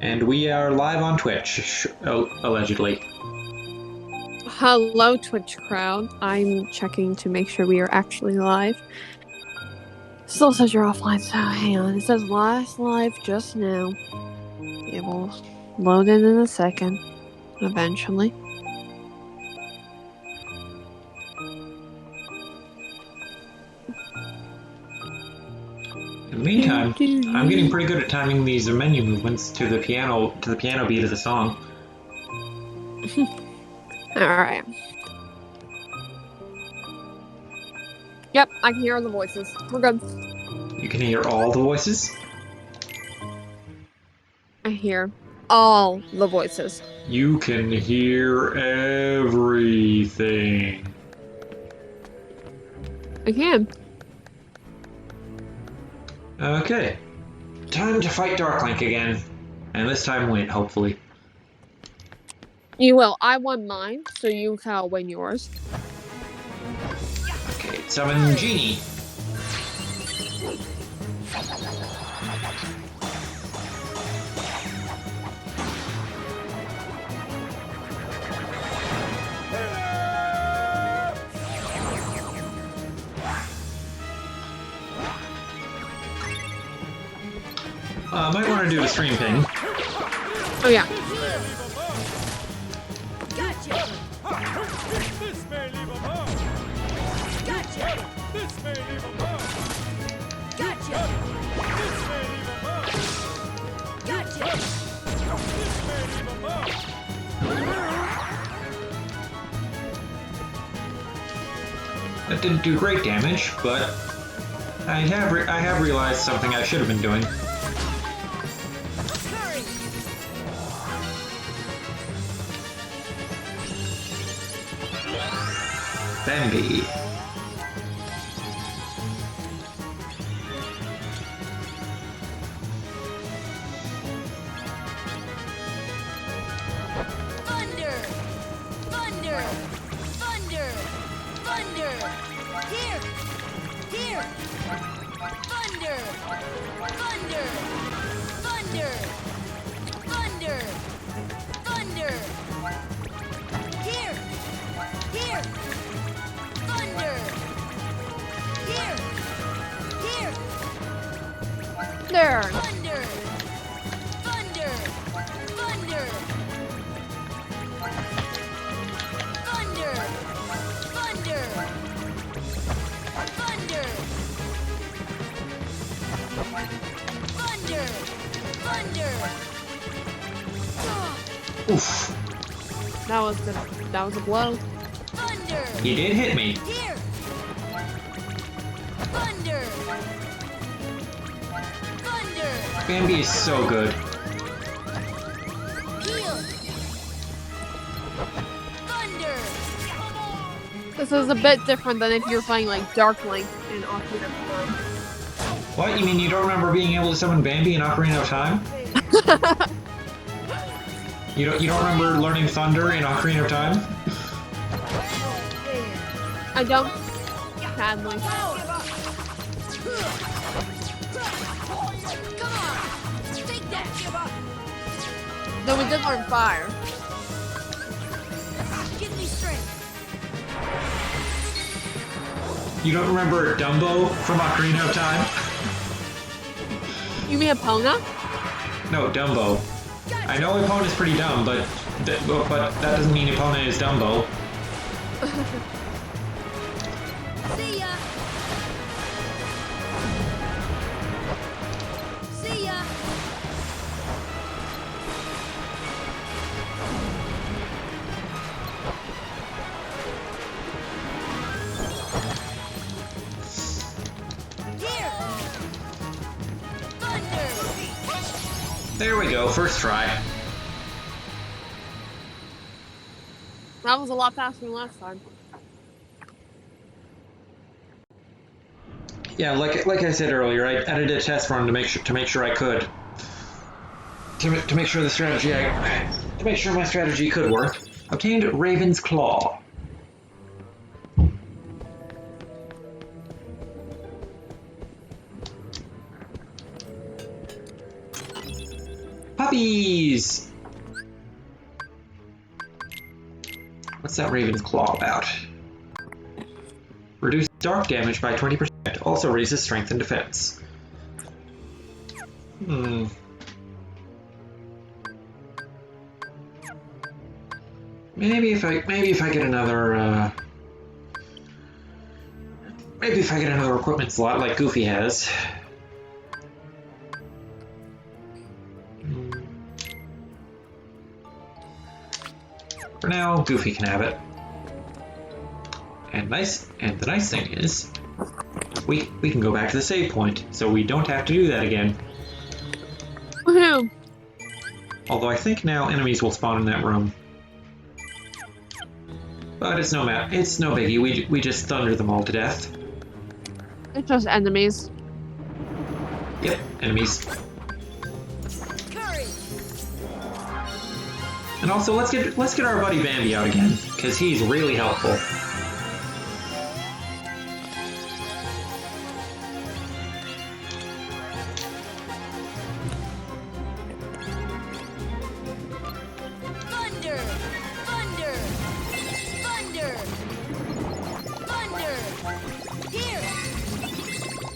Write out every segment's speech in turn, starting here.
And we are live on Twitch, allegedly. Hello, Twitch crowd. I'm checking to make sure we are actually live. Still says you're offline, so hang on. It says last live just now. It will load in a second, eventually. In the meantime, I'm getting pretty good at timing these menu movements to the piano beat of the song. Alright. Yep, I can hear the voices. We're good. You can hear all the voices? I hear all the voices. You can hear everything. I can. Okay. Time to fight Darklink again. And this time win, hopefully. You will. I won mine, so you shall win yours. Okay, summon Genie. Might want to do a stream ping. Oh, yeah. Gotcha! This may leave a mark! Gotcha! This may leave a mark! Gotcha! This may leave a mark! Gotcha! This may leave a mark! That didn't do great damage, but I have realized something I should have been doing. Bambi. Thunder! Thunder! Thunder! Thunder! Here! Here! Thunder! Thunder! Thunder! Thunder! Thunder! Here! Here! Thunder! Here! Here! There. Thunder! Thunder! Thunder! Thunder! Thunder! Thunder! Thunder! Thunder! Oof. That was a blow. Thunder! You did hit me. Here! Thunder! Thunder! Bambi is so good. Heal! Thunder! This is a bit different than if you're playing like Dark Link in Ocarina of Time. What? You mean you don't remember being able to summon Bambi in Ocarina of Time? You don't remember learning Thunder in Ocarina of Time? I don't. Sadly. Come on! Take that! Though we did learn fire. Give me strength! You don't remember Dumbo from Ocarina of Time? You mean Epona? No, Dumbo. I know Epona's pretty dumb, but that doesn't mean Epona is Dumbo. See ya! See ya! Here! Thunder! There we go, first try. That was a lot faster than last time. Yeah, like I said earlier, I added a test run to make sure I could. To make sure my strategy could work. Obtained Raven's Claw. Puppies! What's that Raven's Claw about? Reduce dark damage by 20%. Also raises strength and defense. Maybe if I get another maybe if I get another equipment slot like Goofy has. For now, Goofy can have it. And the nice thing is, we can go back to the save point, so we don't have to do that again. Woohoo! Although I think now enemies will spawn in that room. But it's no biggie. We just thunder them all to death. It's just enemies. Yep, enemies. Courage. And also let's get our buddy Bambi out again, because he's really helpful. Thunder. Thunder. Thunder. Thunder. Here.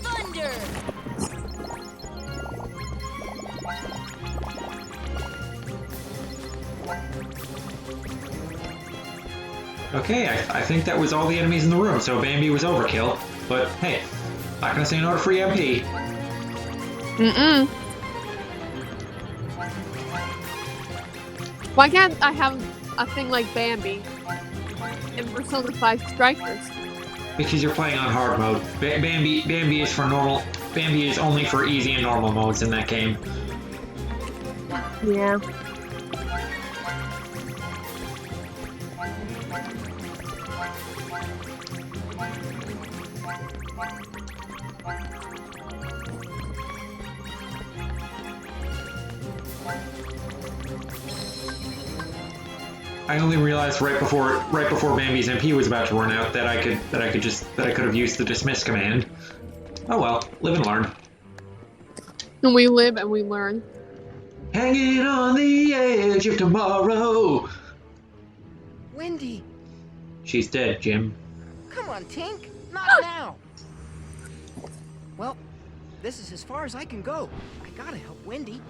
Thunder. Okay, I think that was all the enemies in the room, so Bambi was overkill. But hey, not gonna say no to free MP. Mm-mm. Why can't I have a thing like Bambi in Persona 5 Strikers? Because you're playing on hard mode. Bambi is for normal. Bambi is only for easy and normal modes in that game. Yeah. I only realized right before Bambi's MP was about to run out that I could have used the dismiss command. Oh well, live and learn. And we live and we learn. Hanging on the edge of tomorrow. Wendy, She's dead, Jim. come on, Tink. Not now. Well, this is as far as I can go. I gotta help Wendy.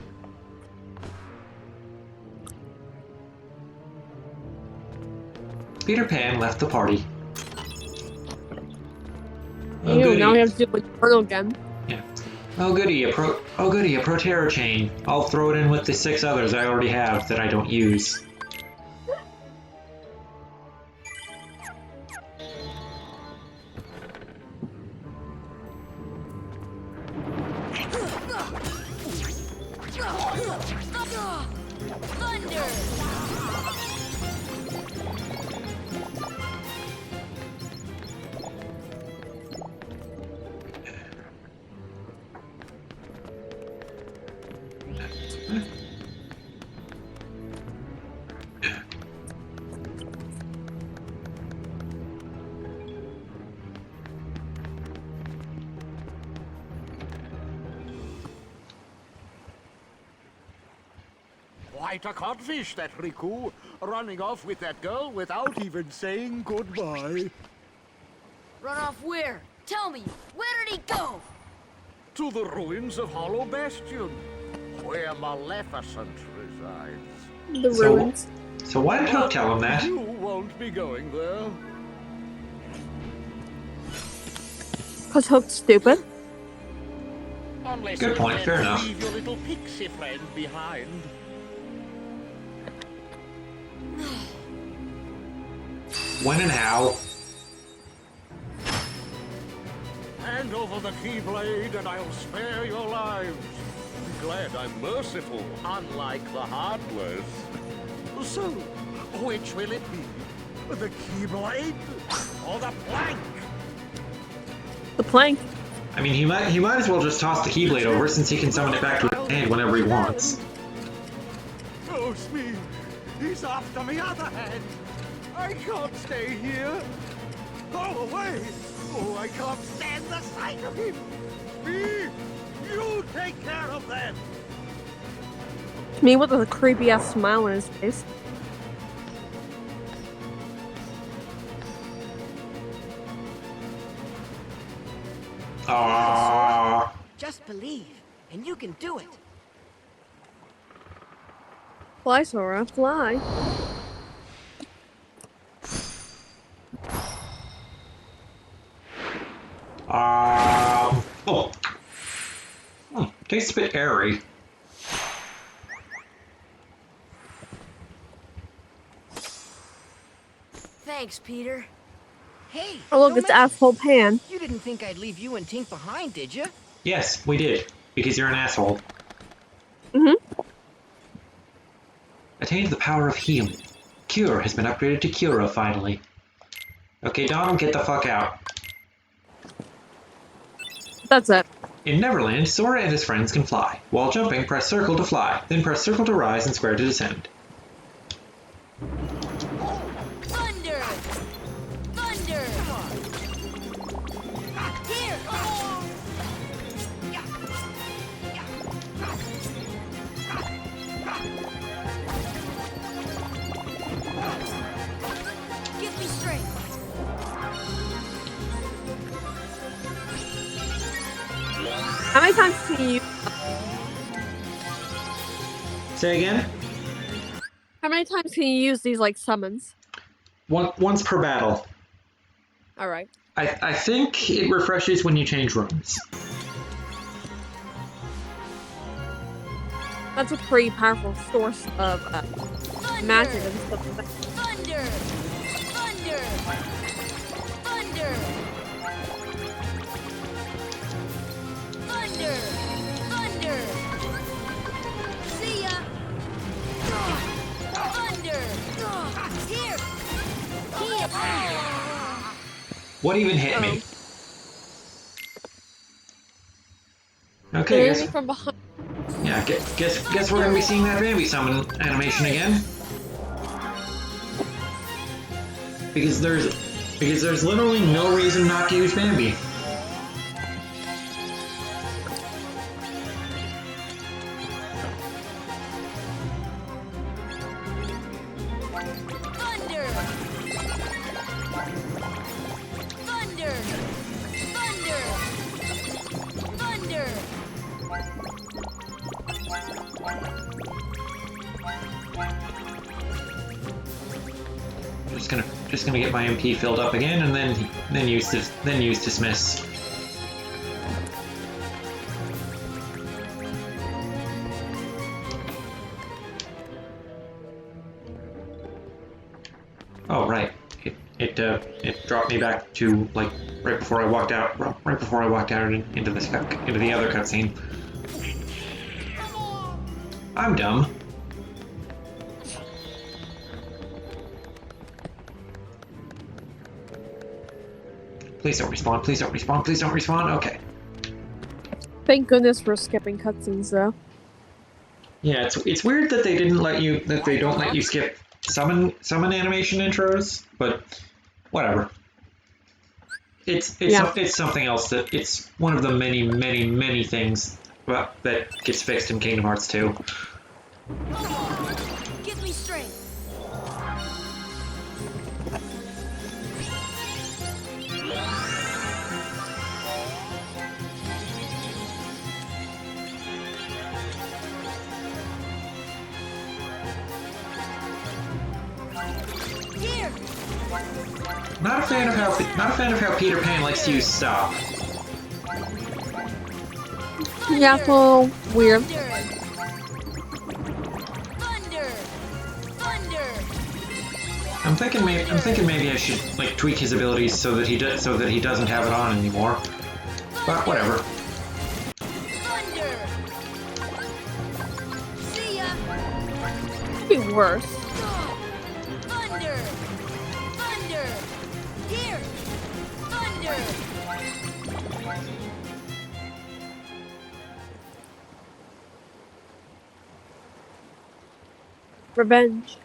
Peter Pan left the party. Oh, Ew, goody. now we have to do it Infernal again. Yeah. Oh goody, a Protera chain. I'll throw it in with the 6 others I already have that I don't use. Thunder. Quite a codfish, that Riku, running off with that girl without even saying goodbye. Run off where? Tell me, where did he go? To the ruins of Hollow Bastion, where Maleficent resides. The ruins. So why did Hook tell him that? You won't be going there. Cause Hook's stupid. Unless Good you point, plan fair to enough. leave your little pixie friend behind. When and how? Hand over the Keyblade and I'll spare your lives. Be glad I'm merciful, unlike the Heartless. So, which will it be? The Keyblade or the plank? The plank. I mean, he might as well just toss the Keyblade over since he can summon it back to his hand whenever he wants. Oh, me! He's after me other hand! I can't stay here! Go away! Oh, I can't stand the sight of him! Me! You take care of them! Me with a creepy ass smile on his face. Aww. Just believe, and you can do it. Fly, Sora, fly. Oh. Tastes a bit airy. Thanks, Peter. Hey, Oh look, don't it's mention asshole Pan. it. You didn't think I'd leave you and Tink behind, did you? Yes, we did. Because you're an asshole. Attained the power of healing. Cure has been upgraded to Cura finally. Okay, Donald, get the fuck out. That's it. In Neverland, Sora and his friends can fly. While jumping, press circle to fly, then press circle to rise and square to descend. Thunder! Thunder! Here! Give me strength! How many times can you? Say again? How many times can you use these like summons? Once per battle. All right. I think it refreshes when you change rooms. That's a pretty powerful source of magic and stuff like that. Thunder! Thunder! Thunder! Thunder! Thunder! See ya! Thunder! Here! Here! What even hit me? The Okay, enemy from behind. yeah, guess we're gonna be seeing that Bambi summon animation again. Because there's literally no reason not to use Bambi. Thunder! Thunder! Thunder! Thunder! Just gonna get my MP filled up again, and then use dismiss. Oh right, it dropped me back to like right before I walked out into the other cutscene. I'm dumb. Please don't respawn, please don't respawn, please don't respawn. Okay. Thank goodness for skipping cutscenes though. Yeah, it's weird that they don't let you skip summon animation intros, but whatever. It's something else that it's one of the many things that gets fixed in Kingdom Hearts 2. Give me strength! Here! Not a fan of how Peter Pan likes to use stop. Yeah, it's a little weird. Thunder! Thunder! I'm thinking maybe I should like tweak his abilities so that he doesn't have it on anymore. But whatever. Thunder! See ya! Could be worse. Thunder! Thunder! Here! Thunder! Revenge.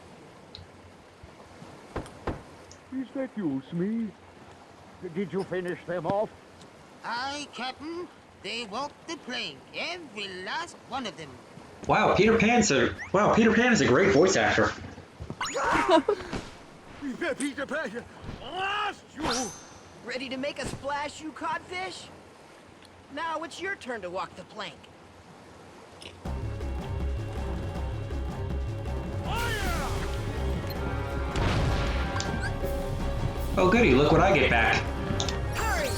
Is that you, Smee? Did you finish them off? Aye, Captain. They walked the plank, every last one of them. Wow, Peter Pan is a great voice actor. Peter Pan, lost you! Ready to make a splash, you codfish? Now it's your turn to walk the plank. Fire! Oh goody, look what I get back. Hurry!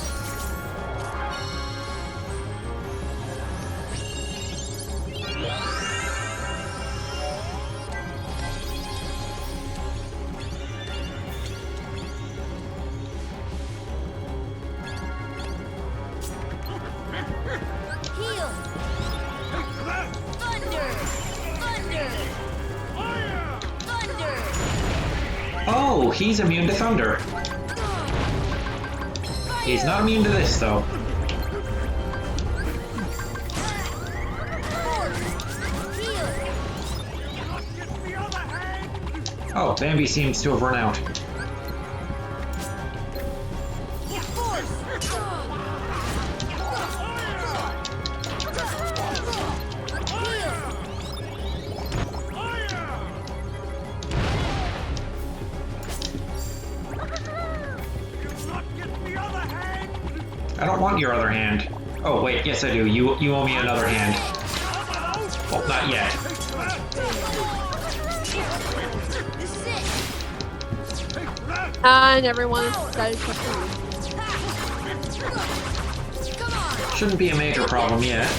Heal! Thunder! Thunder! Fire! Thunder! Oh, he's immune to thunder. He's not immune to this though. Get the other hand! Oh, Bambi seems to have run out. Get the other hand! I don't want your other hand. Oh wait, yes I do. You owe me another hand. Well, not yet. This is it! And everyone decided to leave. Come on! Shouldn't be a major problem yet.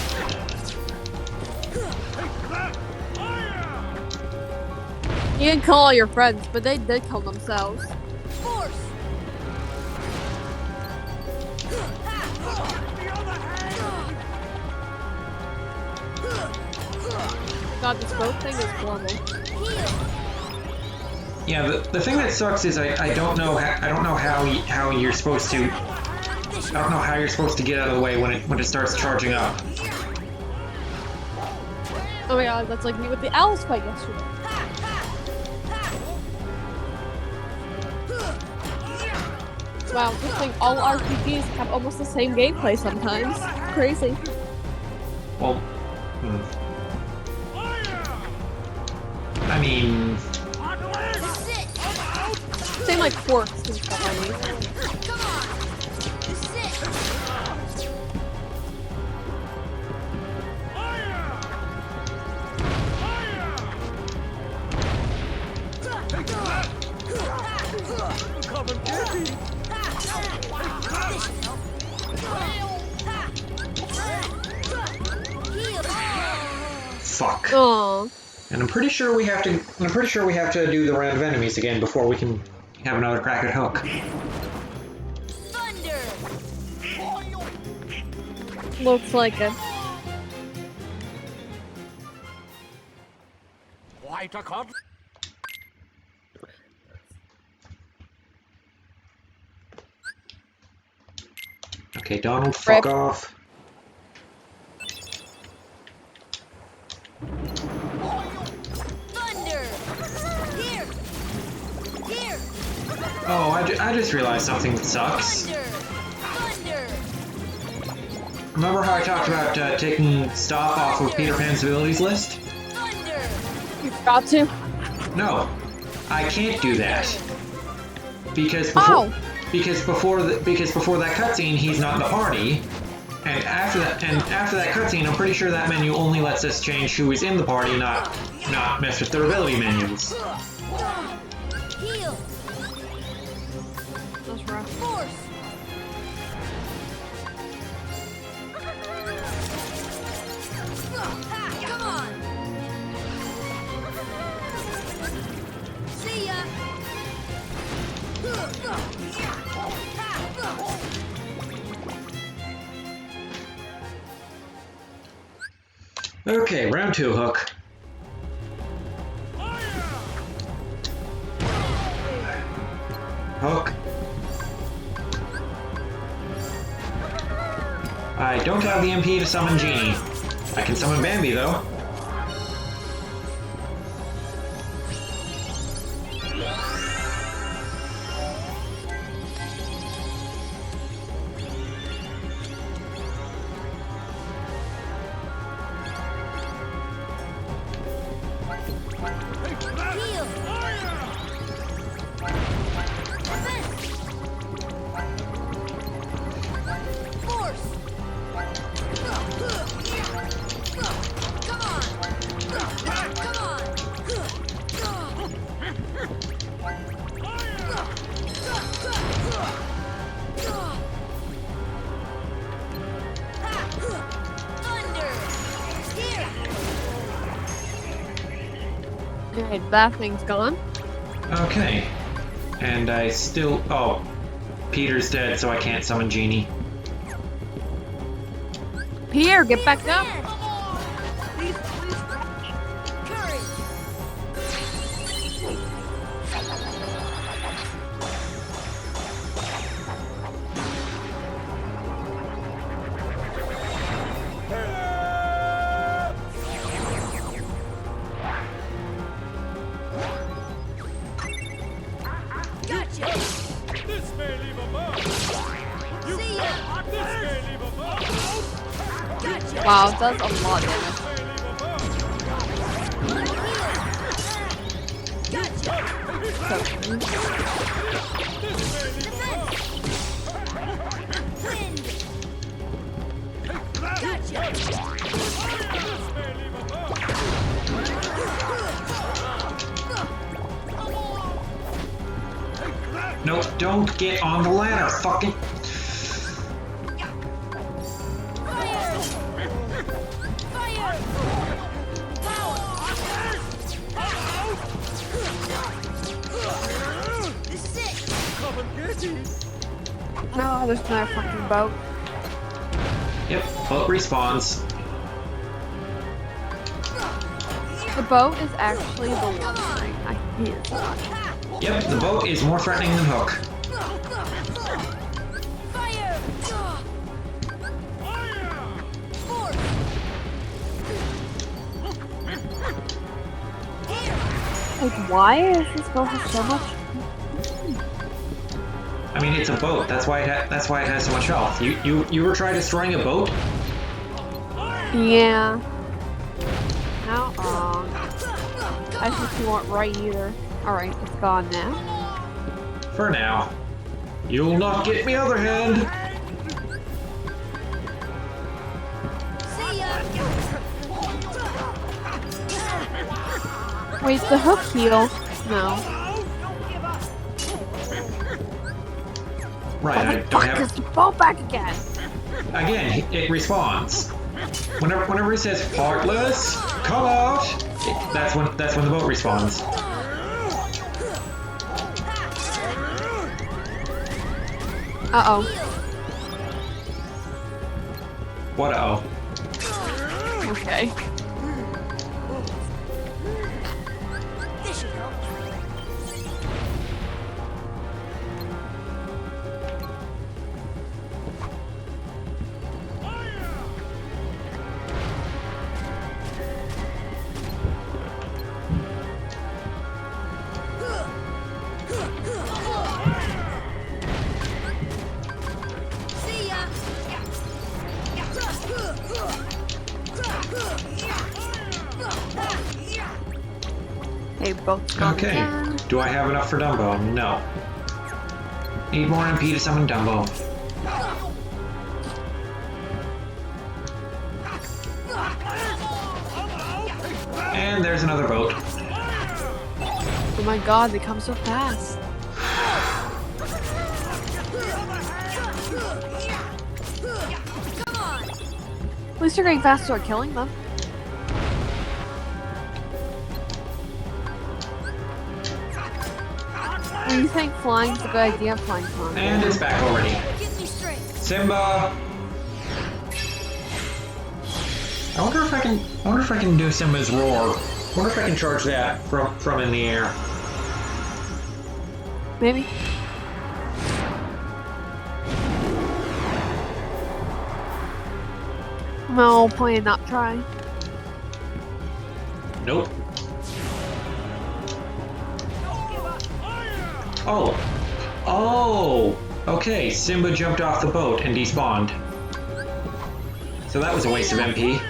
You can call all your friends, but they did kill themselves. Force! God, this boat thing is horrible. Yeah, the thing that sucks is I don't know how you're supposed to get out of the way when it starts charging up. Oh my god, that's like me with the Alice fight yesterday. Wow, this thing, all RPGs have almost the same gameplay sometimes. Crazy. Well, I mean, This is it! Same like forks and stuff, I mean. Come on! This is it! Come and get me! fuck. Aww. And I'm pretty sure we have to do the round of enemies again before we can have another crack at Hook. Thunder! Looks like it. Quite a con. Okay, Donald, fuck Rip. off. Thunder! Here! Here! Oh, I just realized something that sucks. Thunder! Thunder! Remember how I talked about taking stop off of Peter Pan's abilities list? Thunder! You forgot to? No, I can't do that because Oh! before that cutscene, he's not in the party, and after that cutscene, I'm pretty sure that menu only lets us change who is in the party, not mess with their ability menus. Heal! That's rough. Force! Come on! See ya! Okay, round 2, Hook. Hook. I don't have the MP to summon Genie. I can summon Bambi, though. Okay, that thing's gone. Okay. And I still... Oh. Peter's dead, so I can't summon Genie. Pierre, get back up! Courage! Gotcha! This may leave a mark. You See ya! This may leave a mark. Gotcha! Wow, it does a lot of damage. May leave a mark. Gotcha! So, This may leave a mark. Wind! Gotcha! This may leave a mark. No, don't get on the ladder, fucking... Fire! Fire! Power! This is it! Come and get it. no, there's another fucking boat. Yep, boat respawns. The boat is actually the one thing I can't. Yep, the boat is more threatening than Hook. Fire! Force! Like, why is this boat have so much? I mean, it's a boat. That's why that's why it has so much health. You ever try destroying a boat? Yeah. How wrong. I think you weren't right either. Alright, it's gone now. For now. You'll not get me other hand. See ya! Wait, the hook heal? No. Right, I don't Fuck, have. it's the boat back again! Again, it respawns. Whenever it says heartless, come out. That's when the boat respawns. Uh-oh. What? Oh. Okay. This should help. See ya! Hey, boat's gone Okay. again. Do I have enough for Dumbo? No. Need more MP to summon Dumbo. And there's another boat. Oh my god, they come so fast. Come on! At least you're getting faster at killing them. Do you think flying's a good idea? Flying's not. And it's back already. Give me strength! Simba. I wonder if I can do Simba's roar. I wonder if I can charge that from in the air. Maybe. No, plan not try. Nope. Oh. Oh. Okay, Simba jumped off the boat and despawned. So that was a waste of MP.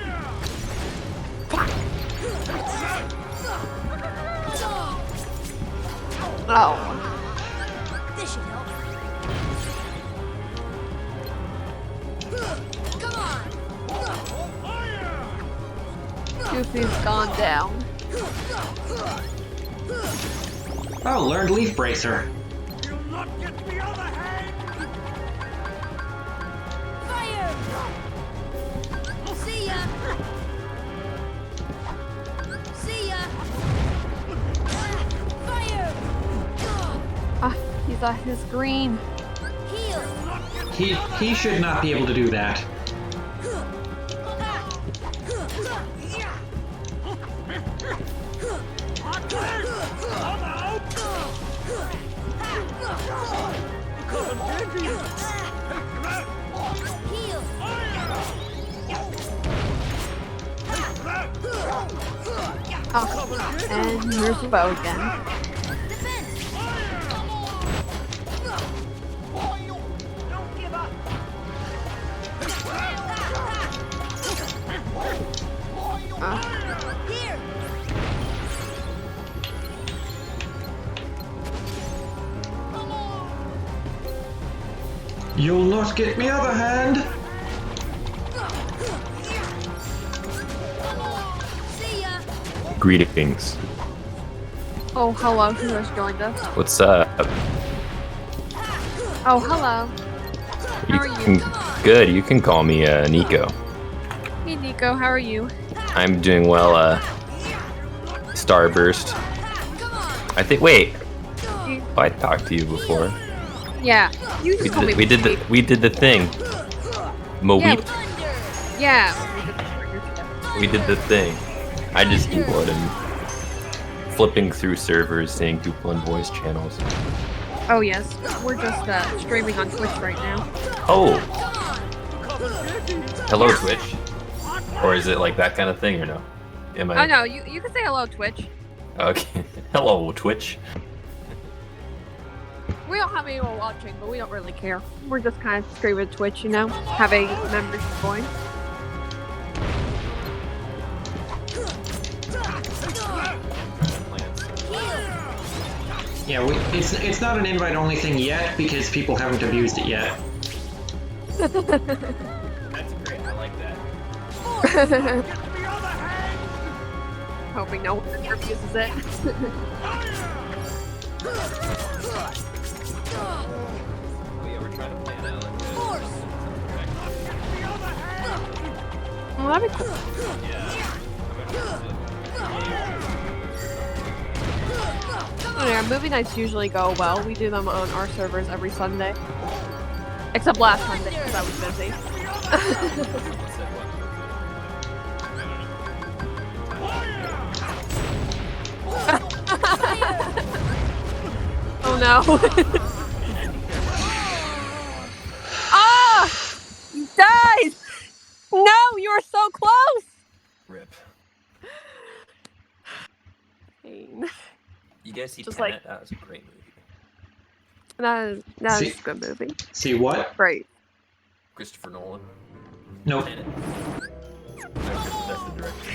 Oh. This should help. Come on! Goofy's gone down. Oh, learned Leaf Bracer. You'll not get the other hand. Fire! See ya! See ya! that his green? Heal. He should not be able to do that. Heal. Oh, and here's the bow again. Defense. Don't give up. Here. You'll not get me other hand. See ya. Greetings. Oh, hello, who has joined us? What's up? Oh, hello. How are you? Good. You can call me Nico. Hey, Nico, how are you? I'm doing well. Starburst. I think. Wait. Oh, I talked to you before. Yeah, you just told me We did the thing. Moweep. Yeah. We did the thing. I just keyboard and flipping through servers, saying people in voice channels. Oh yes, we're just streaming on Twitch right now. Oh. Hello, Twitch. Or is it like that kind of thing or no? Am I? Oh no, you can say hello, Twitch. Okay. Hello, Twitch. We don't have anyone watching, but we don't really care. We're just kind of streaming Twitch, you know, having members join. Yeah, it's not an invite-only thing yet because people haven't abused it yet. That's great. I like that. Hoping no one abuses it. We're trying to plan out like Well, that'd be cool. Oh, yeah, movie nights usually go well. We do them on our servers every Sunday. Except last Sunday, because I was busy. Oh no. Ah! You died! No, you were so close! Rip. Pain. You guys see Just Tenet? That was a great movie. That See- is a good movie. See what? Great. Christopher Nolan. Nope. Tenet. That's the director.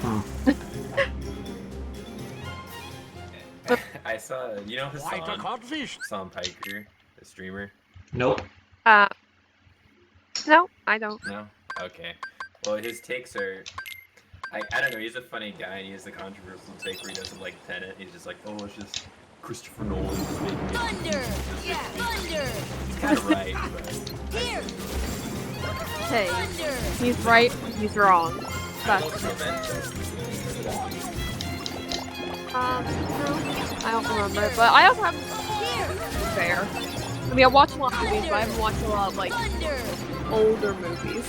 Hmm. I saw, you know Hassan Piker, the streamer? Nope. No, I don't. No? Okay. Well, his takes are, I don't know, he's a funny guy and he has a controversial take where he doesn't like Tenet. He's just like, oh, it's just Christopher Nolan just making it. Thunder. Yeah, thunder. He's kind of right, but. Here. Hey, Thunder. he's right, he's wrong. I That's love Memento. no, I don't remember it, but I also haven't fair. I mean, I watch a lot of movies, but I haven't watched a lot of like Thunder. older movies.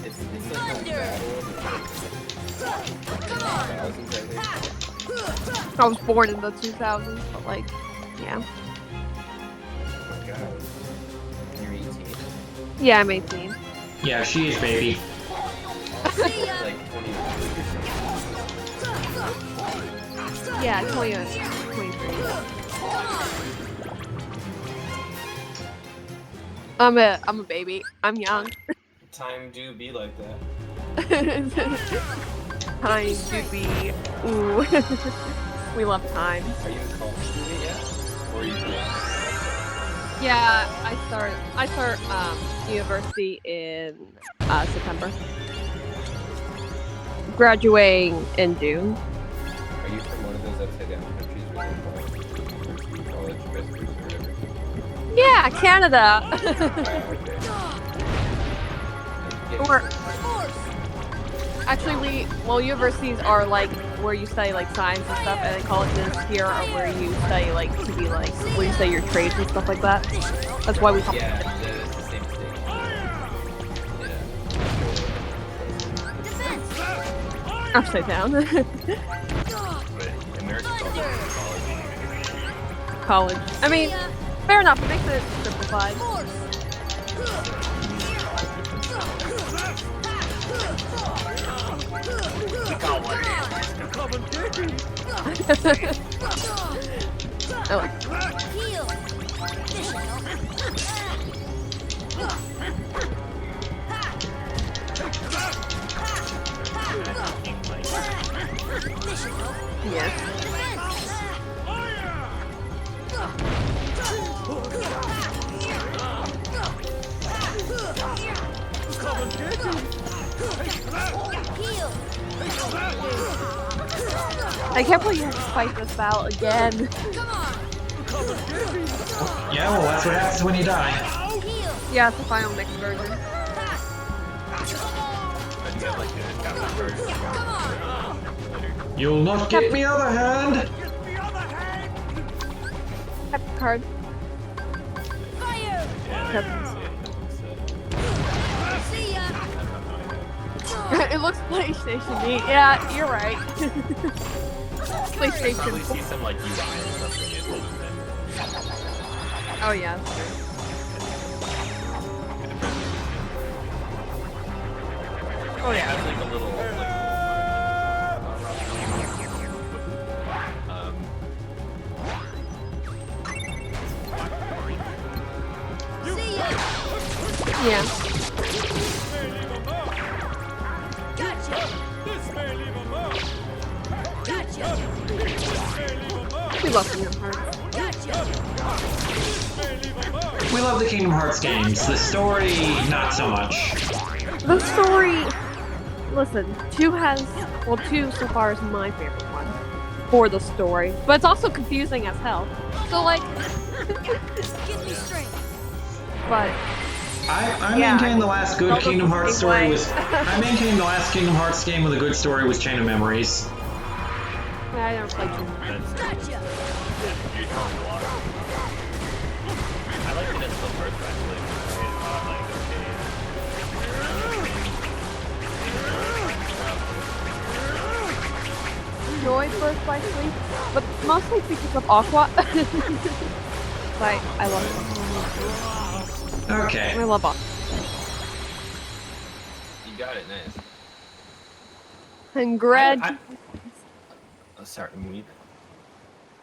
It's like a battle of the 2000s, I think. I was born in the 2000s, but like, yeah. Oh my god. You're 18? Yeah, I'm 18. Yeah, she is baby. See ya. Like 20 Yeah, 23. I'm a baby. I'm young. Time do be like that. Time to be. Ooh. We love time. Are you in college student yet? Or are you Yeah, I start university in September. Graduating in June. Are you from one of those upside down countries where they call college visitors or whatever? Yeah, Canada. Okay. Or Actually, universities are like where you study like science and stuff, and they colleges here are where you study like to be like where you study your trades and stuff like that. That's why we call Yeah, it's the same thing. Yeah. upside down. But America's also college. College. I mean, fair enough. It makes it simplified. I like yes. I can't believe you have to fight this battle again. Yeah, well, that's what happens when you die. Yeah, it's the final mixed version. You'll not get me other hand. Captain card. Fire! See ya! It looks PlayStation-y. Yeah, you're right. Probably PlayStation. see some like UI and stuff when you hold them. Oh yeah, that's true. Oh It yeah. has like a little See ya! Yeah. This may leave a mark. Gotcha! This may leave a mark. We love Kingdom Hearts. Gotcha! This may leave a mark. We love the Kingdom Hearts games. The story, not so much. The story. Listen, 2 has. Well, 2 so far is my favorite one for the story, but it's also confusing as hell. So like, Give me strength! but I Yeah, maintain the last good Zelda's Kingdom the Hearts same story way. was. I maintain the last Kingdom Hearts game with a good story was Chain of Memories. I never played Kingdom Hearts. Gotcha! I like it as the first actually. Enjoyed Birth by Sleep, but mostly because of Aqua. Like, I love it. Okay. I love Aqua. You got it, nice. Congrats. Oh, sorry, Weep.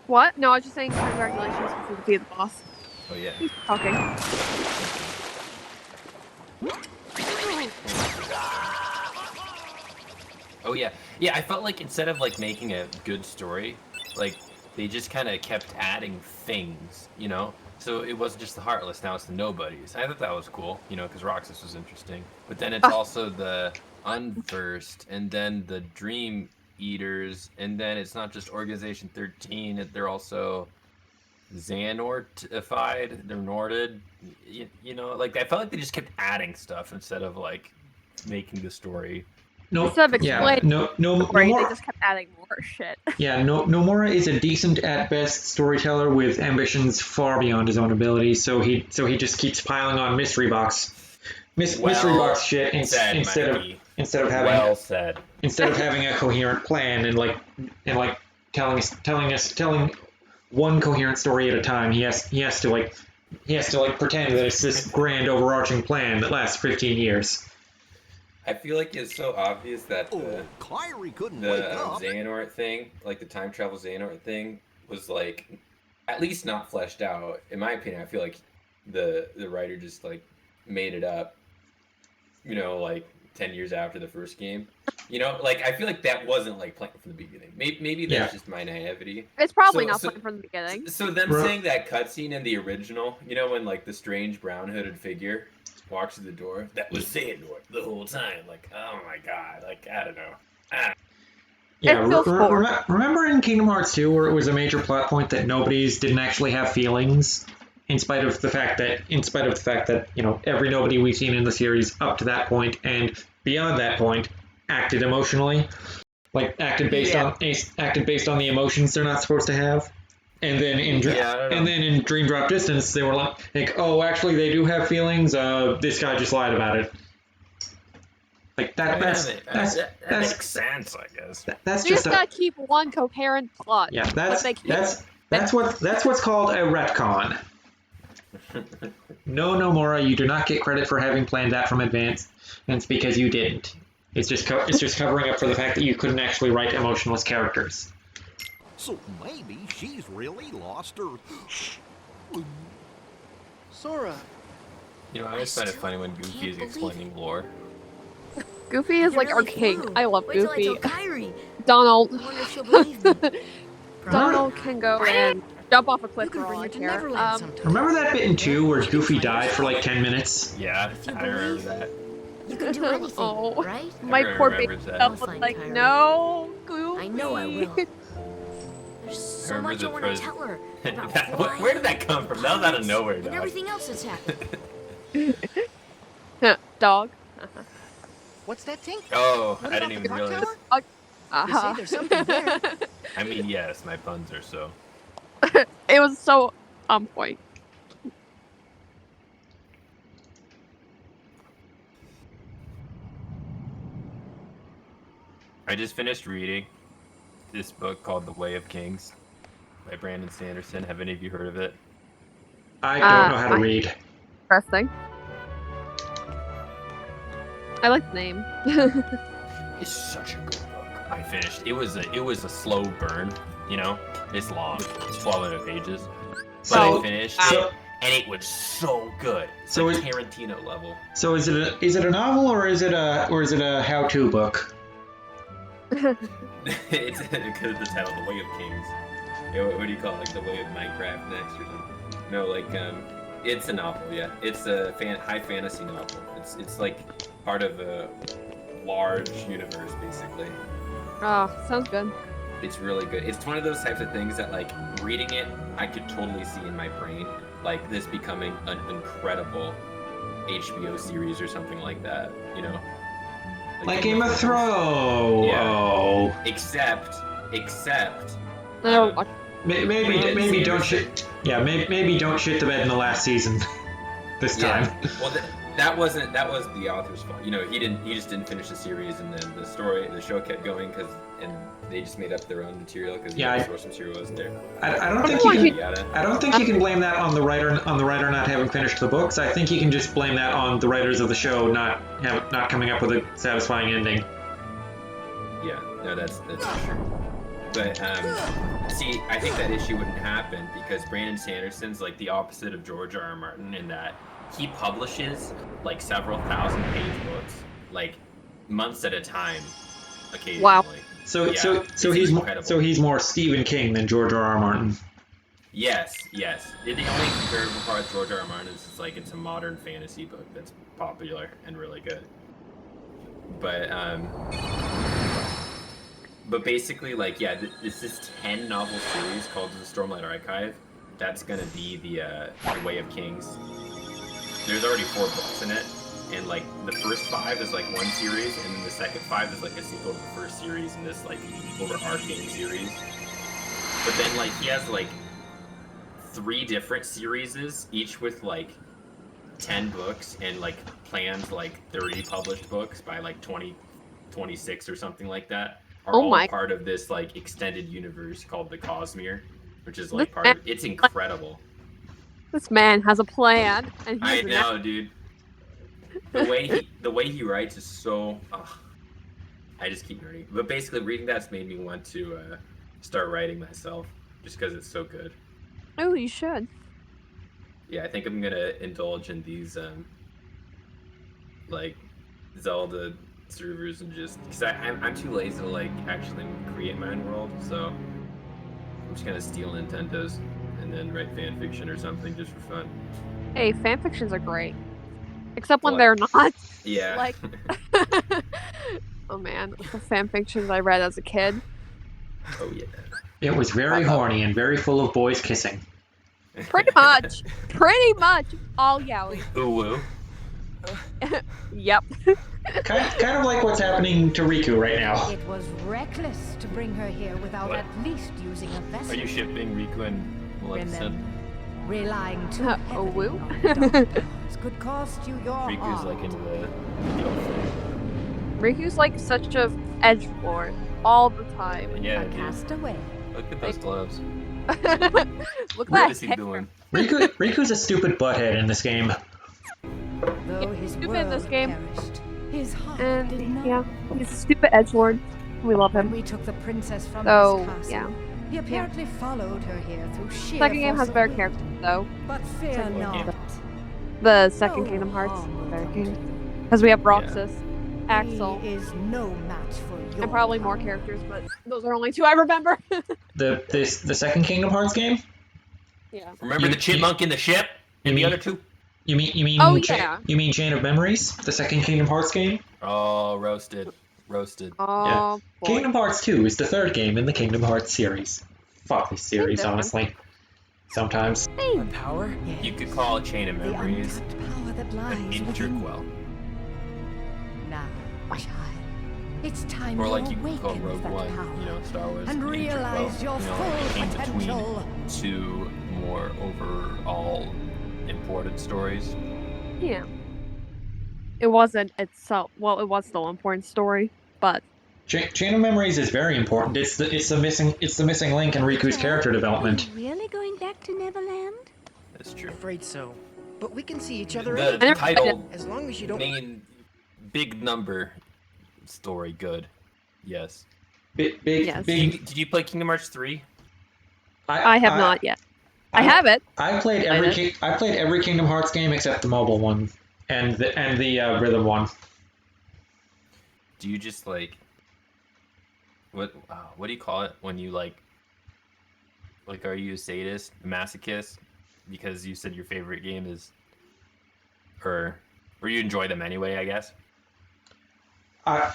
What? No, I was just saying congratulations because you defeated the boss. Oh yeah. He's talking. Oh yeah. Yeah, I felt like instead of like making a good story, like they just kind of kept adding things, you know? So it wasn't just the Heartless, now it's the Nobodies. I thought that was cool, you know, because Roxas was interesting. But then it's also the Unversed, and then the Dream Eaters, and then it's not just Organization 13, they're also Xanortified, they're Norded. You know, like I felt like they just kept adding stuff instead of like making the story. No. Instead of Yeah. explaining No. the story, they Nomura. just kept adding more shit. Yeah. Nomura is a decent at best storyteller with ambitions far beyond his own abilities. So he just keeps piling on mystery box mystery box shit said, instead Mikey. of having Well said. instead of having a coherent plan and telling one coherent story at a time. He has to pretend that it's this grand overarching plan that lasts 15 years. I feel like it's so obvious that Kyrie couldn't wake the up. Xehanort thing, like the time travel Xehanort thing, was like at least not fleshed out. In my opinion, I feel like the writer just like made it up. You know, like 10 years after the first game. You know, like I feel like that wasn't like planned from the beginning. Maybe that's just my naivety. It's probably So- not so- planned from the beginning. So them Right. saying that cutscene in the original, you know, when like the strange brown hooded figure walks through the door, that was Xehanort the whole time. Like, oh my god, like I don't know. Yeah, It feels forward. remember in Kingdom Hearts 2 where it was a major plot point that nobodies didn't actually have feelings, in spite of the fact that you know every nobody we've seen in the series up to that point and beyond that point acted emotionally, like acted based on the emotions they're not supposed to have. And then in Yeah, I don't know. and then in Dream Drop Distance, they were like, oh, actually, they do have feelings. This guy just lied about it. Like that. That makes sense, I guess. That's They just just gotta keep one coherent plot. yeah. But they can't. That's what's called a retcon. No, Nomura, you do not get credit for having planned that from advance. And it's because you didn't. It's just covering up for the fact that you couldn't actually write emotionless characters. So maybe she's really lost her. Sora, You know, I always find it funny when Goofy is explaining lore. Goofy is It like really our king. flew. I love Wait till I Goofy. tell Kyrie. Donald. I wonder if she'll believe me. Donald can go and jump off a you cliff can for bring all her I to care. Neverland sometime. Remember that bit in 2 where She can Goofy find died for herself. like 10 minutes? Yeah, If you I remember believe- that. You can do anything, Oh. right? My Everyone poor baby remembers that. self I'll was find like, Kyrie. no, Goofy. I know I will. There's so remember much the I want to pres- tell her about That- flying, where did that come from? That was out of pirates, nowhere, and dog. everything else that's happened. Dog. What's that, Tink? Oh, What I about didn't the even clock realize. tower? Uh-huh. there's something there. I mean, yes, my puns are so. It was so on point. I just finished reading this book called The Way of Kings by Brandon Sanderson. Have any of you heard of it? I don't know how to I- read. Interesting. I like the name. It's such a good book. I finished. It was a slow burn. You know, it's long. It's 1,200 pages. But So- I finished so- it, and it was so good. It's So like it- Tarantino level. So is it a novel or is it a how-to book? It's because of the title, The Way of Kings. You know, what do you call it? Like The Way of Minecraft next or something? No, like it's a novel. Yeah, it's a high fantasy novel. It's like part of a large universe, basically. Oh, sounds good. It's really good. It's one of those types of things that, like, reading it, I could totally see in my brain, like, this becoming an incredible HBO series or something like that, you know? Like Game of Thrones. Yeah. Oh. Except, I never Um, watched. Maybe don't shit. Yeah, maybe don't shit the bed in the last season. This time. yeah. Well, that was the author's fault. You know, he just didn't finish the series, and then the show kept going and they just made up their own material because Yeah, the source material wasn't there. I don't think Come you on, can. Yada. I don't think you can blame that on the writer not having finished the books. I think you can just blame that on the writers of the show not coming up with a satisfying ending. Yeah, no, that's for sure. But see, I think that issue wouldn't happen because Brandon Sanderson's like the opposite of George R.R. Martin in that he publishes like several thousand-page books, like months at a time, occasionally. Wow. So Yeah, so it's incredible. he's more Stephen King than George R.R. Martin. Yes. The only comparable part with George R.R. Martin is like it's a modern fantasy book that's popular and really good. But basically, like, yeah, this 10 novel series called the Stormlight Archive. That's gonna be the Way of Kings. There's already 4 books in it, and like the first 5 is like one series, and then the second 5 is like a sequel to the first series in this like overarching series. But then like he has like 3 different series, each with like 10 books, and like plans like 30 published books by like 2026 or something like that. Are Oh all my- part of this like extended universe called the Cosmere, which is like This part of it's incredible. This man has a plan, and I he's an know, dude. The way he writes is so. I just keep reading. But basically, reading that's made me want to start writing myself, just because it's so good. Oh, you should. Yeah, I think I'm gonna indulge in these like Zelda servers and just because I'm too lazy to like actually create my own world, so I'm just gonna steal Nintendo's and then write fan fiction or something just for fun. Hey, fanfictions are great, except when What? they're not. Yeah. Like, oh man, the fanfictions I read as a kid. Oh yeah. It was very horny and very full of boys kissing. Pretty much all yaoi. Ooh woo. Yep. kind of like what's happening to Riku right now. It was reckless to bring her here without What? at least using a vessel. Are you shipping Riku and Maleficent? Remember, relying too Oh, heavily woo. on the dark powers could cost you your Riku's heart. like into the elf thing. Riku's like such a edgelord all the time. Yeah, A dude. castaway. Look at those gloves. Look What at is he that. doing? Riku's a stupid butthead in this game. Though his stupid in world this game. perished, his heart did And not. yeah, he's a stupid edgelord. We love When him. we took the princess from So, his castle, yeah. he apparently followed her here through sheer Second game force has of better will. characters though. But fear Second not. The second No Kingdom Hearts harm will better come game. to you. Because we have Roxas, Axel, He is no match for your and probably more power. characters, but those are only two I remember. The second Kingdom Hearts game? Yeah. Remember You- the chipmunk in the ship? you And the mean- other two? You mean Oh, yeah. You mean Chain of Memories? The second Kingdom Hearts game? Oh, roasted. Roasted. Oh boy. Kingdom Hearts 2 is the third game in the Kingdom Hearts series. Fuck this series, different. honestly. Sometimes. A power? Yes. You could call it Chain of The Memories untapped power that an lies within you. interquel. Now, child, it's time Or you like you could call awakened Rogue that One, power. you know, Star Wars. And an realize interquel, your you know, full like it came potential. between two more overall important stories. Yeah. It wasn't itself. Well, it was still an important story, but Chain of Memories is very important. It's the missing link in Riku's character development. Really going back to Neverland? That's true. Afraid so. But we can see each other The anytime. title, As long as you don't. main, big number story, good. Yes. Big, Yes. Did you play Kingdom Hearts 3? I have not yet. I have it. I played every Kingdom Hearts game except the mobile one and the rhythm one. Do you just like what do you call it when you like are you a sadist, a masochist because you said your favorite game is or you enjoy them anyway, I guess? I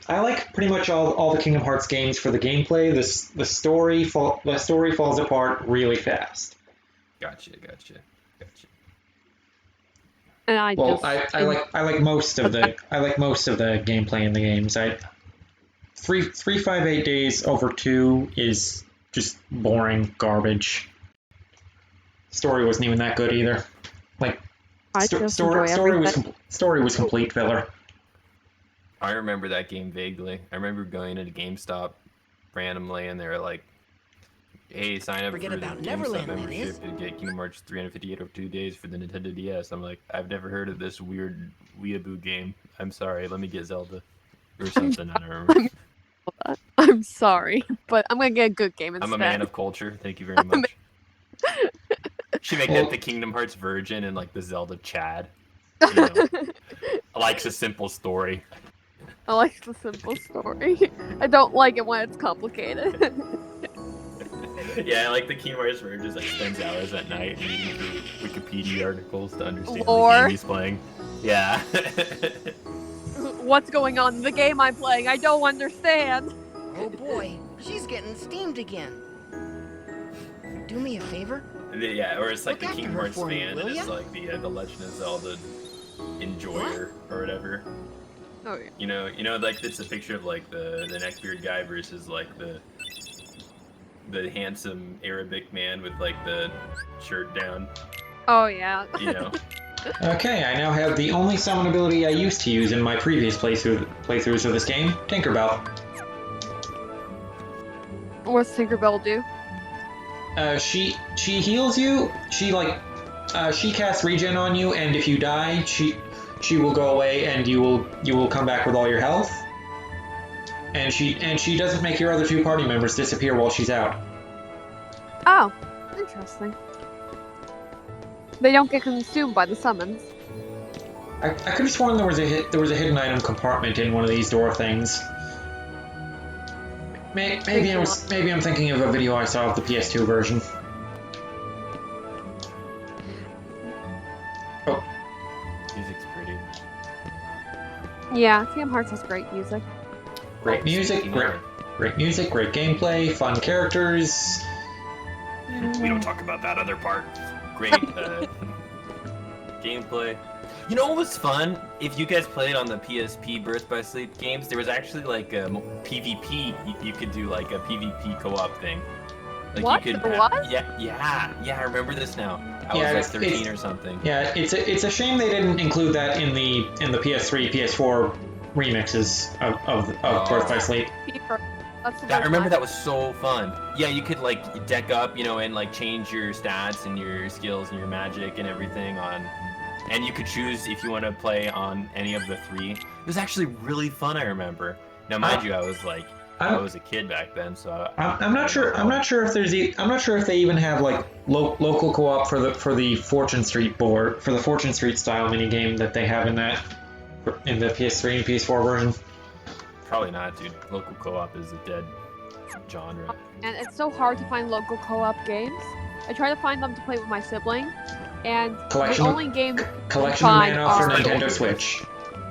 like pretty much all the Kingdom Hearts games for the gameplay. The story falls apart really fast. Gotcha. And I Well, just I like most of the gameplay in the games. 358 Days over 2 is just boring garbage. Story wasn't even that good either. Like I just enjoy everything. story was complete filler. I remember that game vaguely. I remember going into GameStop randomly and they were like, hey, sign up Forget for about the Neverland, GameStop that membership is. and get Kingdom Hearts 358 over 2 days for the Nintendo DS. I'm like, I've never heard of this weird weeaboo game. I'm sorry, let me get Zelda. Or something, I don't remember. I'm sorry, but I'm gonna get a good game instead. I'm a man of culture, thank you very much. Should make that the Kingdom Hearts virgin and like the Zelda Chad. You know, likes a simple story. I like the simple story. I don't like it when it's complicated. Yeah, like the Kingdom Hearts virgin just like spends hours at night reading through Wikipedia articles to understand the Lore. game he's playing. Yeah. What's going on in the game I'm playing? I don't understand. Oh boy, she's getting steamed again. Do me a favor. Yeah, or it's like Look the after Kingdom her Hearts for me, fan, will and it's ya? like the Legend of Zelda enjoyer or whatever. Oh yeah. You know, like it's a picture of like the neckbeard guy versus like the handsome Arabic man with like the shirt down. Oh yeah. You know. Okay, I now have the only summon ability I used to use in my previous playthroughs of this game, Tinkerbell. What's Tinkerbell do? She heals you. She casts regen on you, and if you die, she will go away, and you will come back with all your health. And she doesn't make your other two party members disappear while she's out. Oh, interesting. They don't get consumed by the summons. I could have sworn there was a hidden item compartment in one of these door things. Maybe I'm thinking of a video I saw of the PS2 version. Oh, Music's pretty. Yeah, Kingdom Hearts has great music. great music, great music, great gameplay, fun characters. We don't talk about that other part. Great gameplay. You know what was fun? If you guys played on the PSP Birth by Sleep games, there was actually like a PvP. You could do like a PvP co-op thing. Like what? You could What? Yeah. I remember this now. I Yeah, was like 13 or something. Yeah, it's a shame they didn't include that in the PS3, PS4 remixes of Birth by Sleep. I remember that was so fun. Yeah, you could like deck up, you know, and like change your stats and your skills and your magic and everything on, and you could choose if you want to play on any of the three. It was actually really fun. I remember. Now, mind you, I was a kid back then, so I'm not sure. I'm not sure if I'm not sure if they even have like local co-op for the Fortune Street board, for the Fortune Street style mini game that they have in the PS3 and PS4 version. Probably not, dude. Local co-op is a dead genre. And it's so hard to find local co-op games. I try to find them to play with my sibling, and the only game Collection of Mana for Nintendo Switch.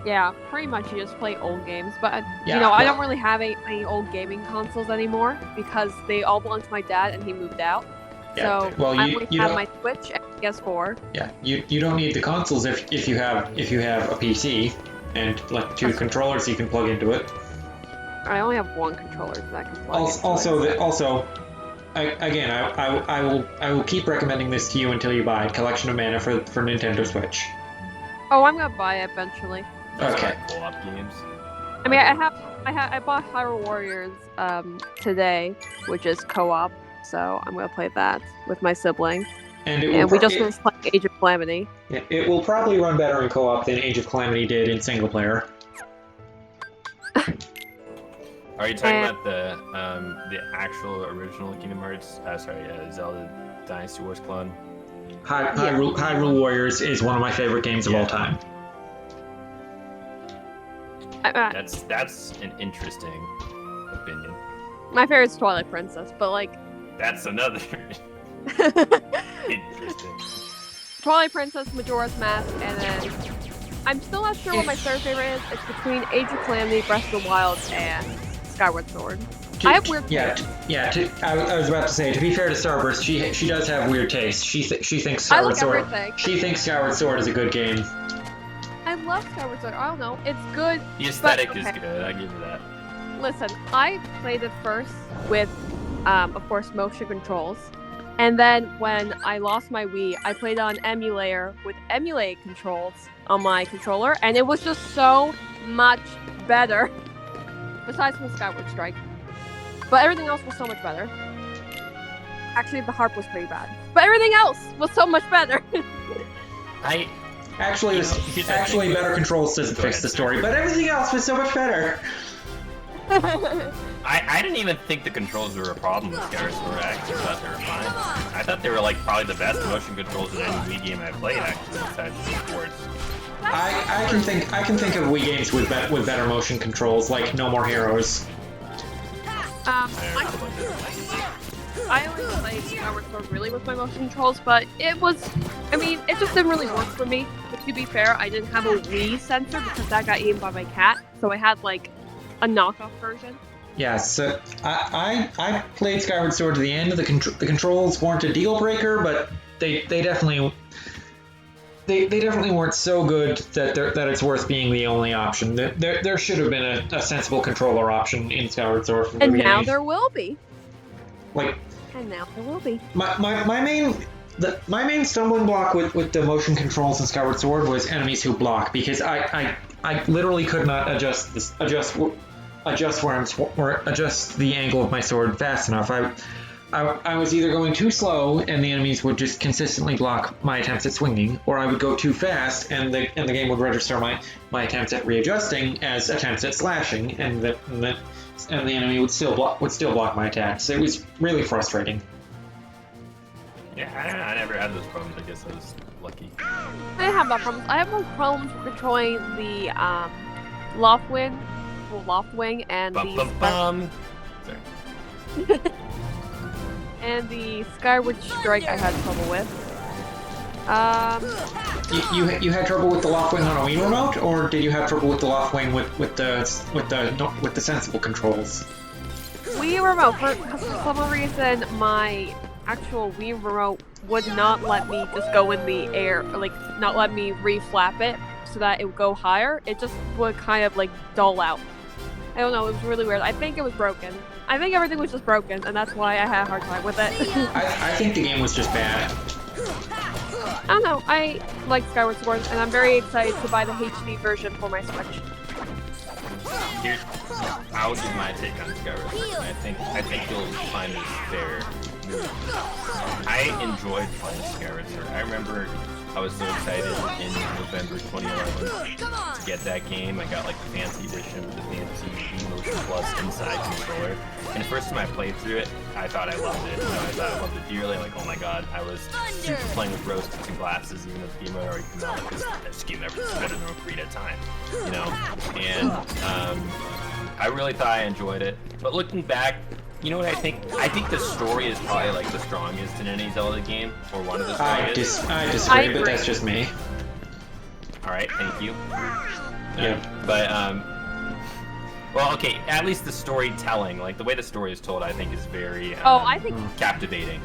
Yeah, pretty much you just play old games. But Yeah, I don't really have any old gaming consoles anymore because they all belong to my dad and he moved out. Yeah, So well, I you only have don't- my Switch and PS4. Yeah, you don't need the consoles if you have a PC and like two controllers you can plug into it. I only have one controller that I can plug Also, I will keep recommending this to you until you buy it. Collection of Mana for Nintendo Switch. Oh, I'm gonna buy it eventually. Okay. Co-op games. I mean, I bought Hyrule Warriors today, which is co-op. So I'm gonna play that with my sibling. And we just finished playing Age of Calamity. It will probably run better in co-op than Age of Calamity did in single player. Are you talking about the actual original Kingdom Hearts? Zelda Dynasty Wars clone. Hyrule Warriors is one of my favorite games of all time. That's an interesting opinion. My favorite is Twilight Princess, but like. That's another interesting. Twilight Princess, Majora's Mask, and then I'm still not sure what my third favorite is. It's between Age of Calamity, Breath of the Wild, and Skyward Sword. I have weird taste. I was about to say, to be fair to Starburst, she does have weird taste. She thinks Skyward Sword. Everything. She thinks Skyward Sword is a good game. I love Skyward Sword. I don't know. It's good. The aesthetic is good. I give you that. Listen, I played it first with, of course, motion controls. And then when I lost my Wii, I played on emulator with emulated controls on my controller, and it was just so much better. Besides from Skyward Strike. But everything else was so much better. Actually, the harp was pretty bad. But everything else was so much better. Actually, better controls doesn't fix the story, but everything else was so much better. I didn't even think the controls were a problem with Skyward Sword. I actually thought they were fine. I thought they were like probably the best motion controls in any Wii game I played, actually, besides sports. I can think of Wii games with better motion controls, like No More Heroes. I only played Skyward Sword really with my motion controls, but it just didn't really work for me. But to be fair, I didn't have a Wii sensor because that got eaten by my cat, so I had like a knockoff version. Yeah, so I played Skyward Sword to the end. The controls weren't a deal breaker, but they definitely weren't so good that it's worth being the only option. There should have been a sensible controller option in Skyward Sword from the beginning. And now there will be. My main stumbling block with the motion controls in Skyward Sword was enemies who block, because I literally could not adjust the angle of my sword fast enough. I was either going too slow and the enemies would just consistently block my attempts at swinging, or I would go too fast and the game would register my attempts at readjusting as attempts at slashing, and the enemy would still block my attacks. It was really frustrating. Yeah, I never had those problems. I guess I was lucky. I didn't have that problem. I have no problems controlling the Loftwing and Sorry. and the Skyward Strike I had trouble with. You had trouble with the Loftwing on a Wii remote, or did you have trouble with the Loftwing with the sensible controls? Wii remote. For some reason, my actual Wii remote would not let me just go in the air, or, like, not let me re-flap it so that it would go higher. It just would kind of, like, dull out. I don't know, it was really weird. I think it was broken. I think everything was just broken, and that's why I had a hard time with it. I think the game was just bad. I don't know, I like Skyward Sword, and I'm very excited to buy the HD version for my Switch. I'll give my take on Skyward Sword. I think you'll find this fair. I enjoyed playing Skyward Sword. I remember I was so excited in November 2011 to get that game. I got like the fancy edition with the fancy Motion Plus inside controller. And the first time I played through it, I thought I loved it. You know, I thought I loved it dearly. Like, oh my god, I was super playing with rose-tinted glasses even though the game had already come out because this game never spent an Ocarina of Time. You know, and I really thought I enjoyed it. But looking back, you know what I think? I think the story is probably like the strongest in any Zelda game, or one of the strongest. I disagree, but that's just me. Alright, thank you. Yeah. But, well, okay, at least the storytelling, like the way the story is told, I think is very I think captivating.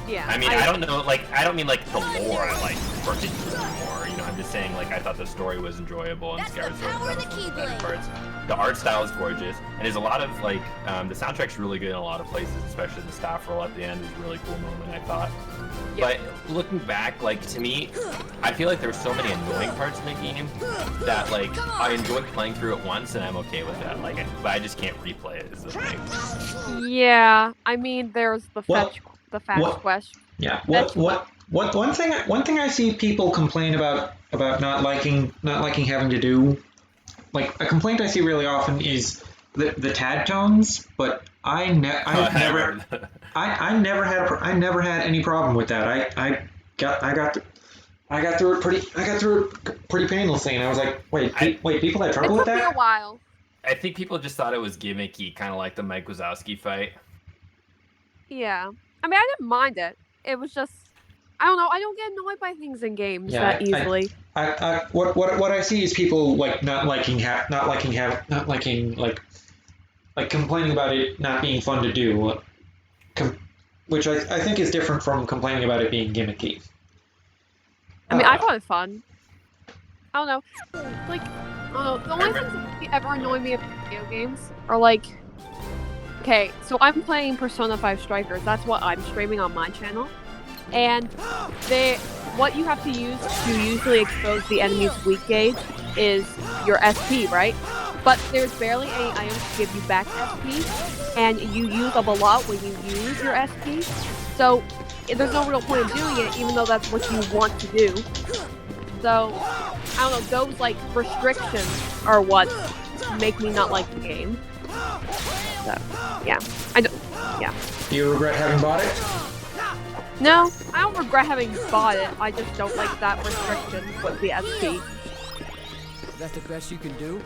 Yeah. I mean, I don't know, like, I don't mean like the lore I like particularly more, you know, I'm just saying, like, I thought the story was enjoyable and Skyward Sword was one of the better parts. The art style is gorgeous, and there's a lot of, like, the soundtrack's really good in a lot of places, especially the staff roll at the end is a really cool moment, I thought. But looking back, like, to me, I feel like there's so many annoying parts in the game that, like, I enjoyed playing through it once and I'm okay with that, like, but I just can't replay it is the thing. Yeah, I mean, there's the fetch quest. Yeah. One thing I see people complain about not liking having to do, like, a complaint I see really often is the tad tones, but I never had any problem with that. I got through it pretty painlessly, and I was like, wait, people had trouble with that? It took me a while. I think people just thought it was gimmicky, kind of like the Mike Wazowski fight. Yeah. I mean, I didn't mind it. It was just, I don't know, I don't get annoyed by things in games that easily. What I see is people like complaining about it not being fun to do, which I think is different from complaining about it being gimmicky. I mean, I thought it fun. I don't know, like, I don't know, the only things that ever annoy me about video games are like, okay, so I'm playing Persona 5 Strikers. That's what I'm streaming on my channel. And what you have to use to usually expose the enemy's weak gauge is your SP, right? But there's barely any items to give you back SP, and you use up a lot when you use your SP. So there's no real point in doing it, even though that's what you want to do. So, I don't know, those, like, restrictions are what make me not like the game. So, yeah. Do you regret having bought it? No, I don't regret having bought it. I just don't like that restriction with the SP. That's the best you can do?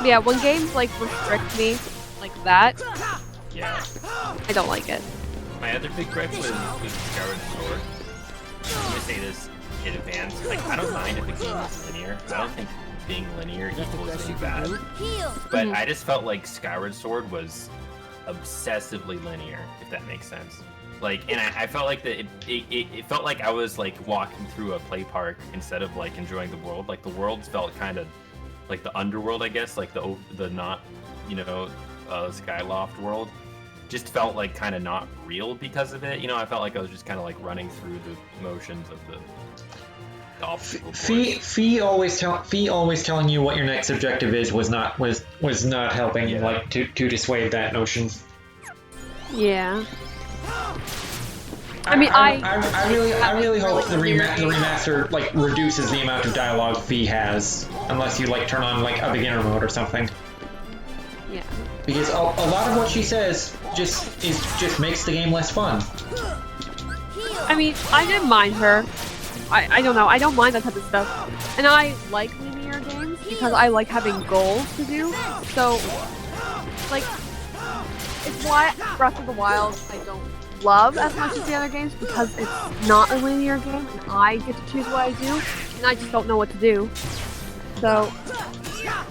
Yeah, when games, like, restrict me like that, Yeah. I don't like it. My other big gripe was Skyward Sword. I'm gonna say this in advance. Like, I don't mind if a game is linear. I don't think being linear equals being bad. But I just felt like Skyward Sword was obsessively linear, if that makes sense. Like, and I felt like that it felt like I was like walking through a play park instead of like enjoying the world. Like the worlds felt kind of like the underworld, I guess, like the not, you know, Skyloft world. Just felt like kind of not real because of it. You know, I felt like I was just kind of like running through the motions of the obstacle course. Fee always telling you what your next objective is was not helping like to dissuade that notion. Yeah. I mean, I really hope the remaster like reduces the amount of dialogue Fee has, unless you like turn on like a beginner mode or something. Yeah. Because a lot of what she says just makes the game less fun. I mean, I didn't mind her. I don't know. I don't mind that type of stuff. And I like linear games because I like having goals to do. So, like, it's why Breath of the Wild I don't love as much as the other games, because it's not a linear game and I get to choose what I do, and I just don't know what to do. So,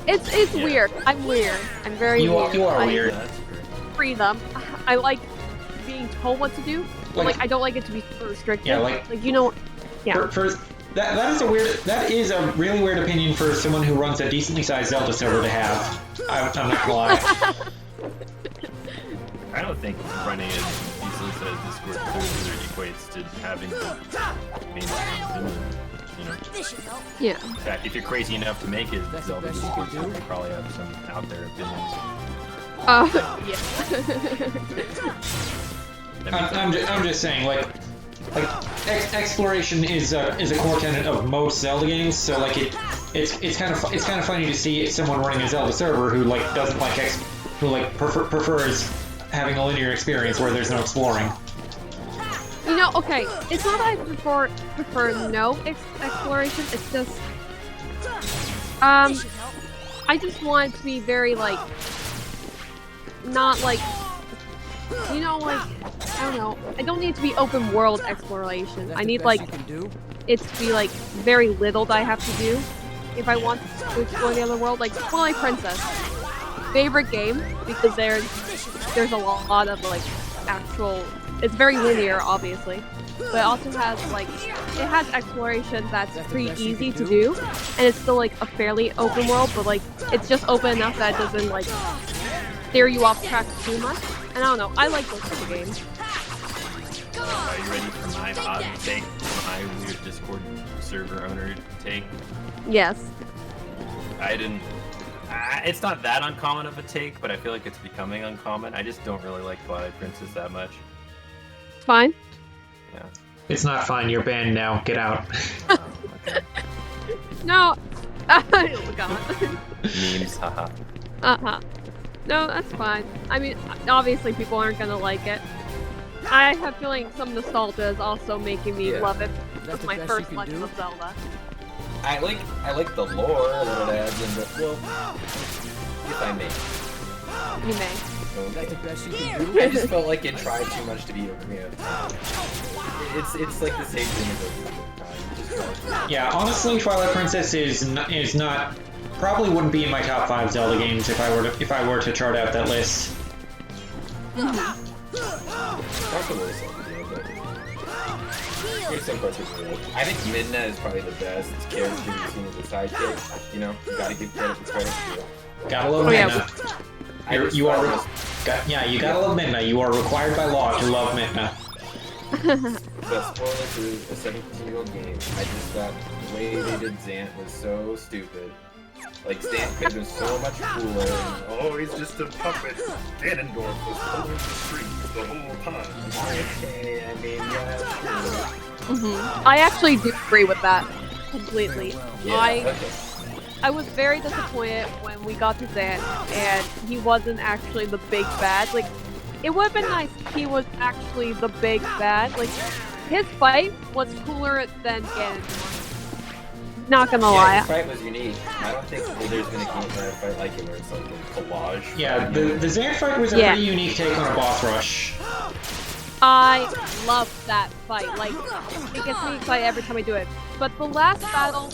it's weird. I'm weird. I'm very weird. You are weird. freedom. I like being told what to do. But, Like- I don't like it to be super restricted. Yeah, like- you know. Yeah. That is a really weird opinion for someone who runs a decently sized Zelda server to have. I'm not gonna lie. I don't think running a decently sized Discord server equates to having mainstream opinion, you know. This should help. Yeah. In fact, if you're crazy enough to make it That's the Zelda best you Discord can do? server, you probably have some out there opinions. Yeah. I'm just saying, like exploration is a core tenet of most Zelda games. So like it's kind of funny to see someone running a Zelda server who like doesn't like prefers having a linear experience where there's no exploring. You know, okay, it's not that I prefer no exploration, it's just, This should help. I just want it to be very, like, not like, you know, like, I don't know, I don't need it to be open world exploration. That's I the need, best like, you can do? it to be, like, very little that I have to do if I want to explore the other world. Like, Twilight Princess, favorite game, because there's a lot of, like, actual, it's very linear, obviously, but it also has, like, it has exploration that's pretty easy to do, and it's still, like, a fairly open world, but, like, it's just open enough that it doesn't, like, steer you off track too much. And I don't know, I like those type of games. Are you ready for my hot take? My weird Discord server owner take? Yes. It's not that uncommon of a take, but I feel like it's becoming uncommon. I just don't really like Twilight Princess that much. It's fine. Yeah. It's not fine. You're banned now. Get out. Okay. No. Oh, God. Memes, haha. Uh-huh. No, that's fine. I mean, obviously people aren't gonna like it. I have a feeling some nostalgia is also making me Yeah. love it. That's With the my best first you can Legend do? of Zelda. I like the lore that it adds in the if I may. You may. That's the Okay. best you can do? I just felt like it tried too much to be Ocarina of Time. It's like the same thing as Ocarina of Time. It just tried. Yeah, honestly, Twilight Princess is not probably wouldn't be in my top 5 Zelda games if I were to chart out that list. That's a little something, but here's some parts of it. I think Midna is probably the best character you've seen as a sidekick. You know, you gotta give credit for credit's due. Gotta love Oh, yeah. Midna. You gotta love Midna. You are required by law to love Midna. But spoilers to a 17-year-old game. I just thought the way they did Zant was so stupid. Like, Zant could have been so much cooler. And, oh, he's just a puppet. Ganondorf was pulling the strings the whole time. Okay, I mean, yeah, sure. I actually do agree with that completely. Yeah, I was very disappointed when we got to Zant and he wasn't actually the big bad. Like, it would have been nice if he was actually the big bad. Like, his fight was cooler than Ganondorf. Not gonna Yeah, lie. his fight was unique. I don't think there's been a game fight like it where it's like a collage. Yeah, the Zant fight was a Yeah. pretty unique take on a boss rush. I love that fight. Like, it gets me excited every time I do it. But the last battle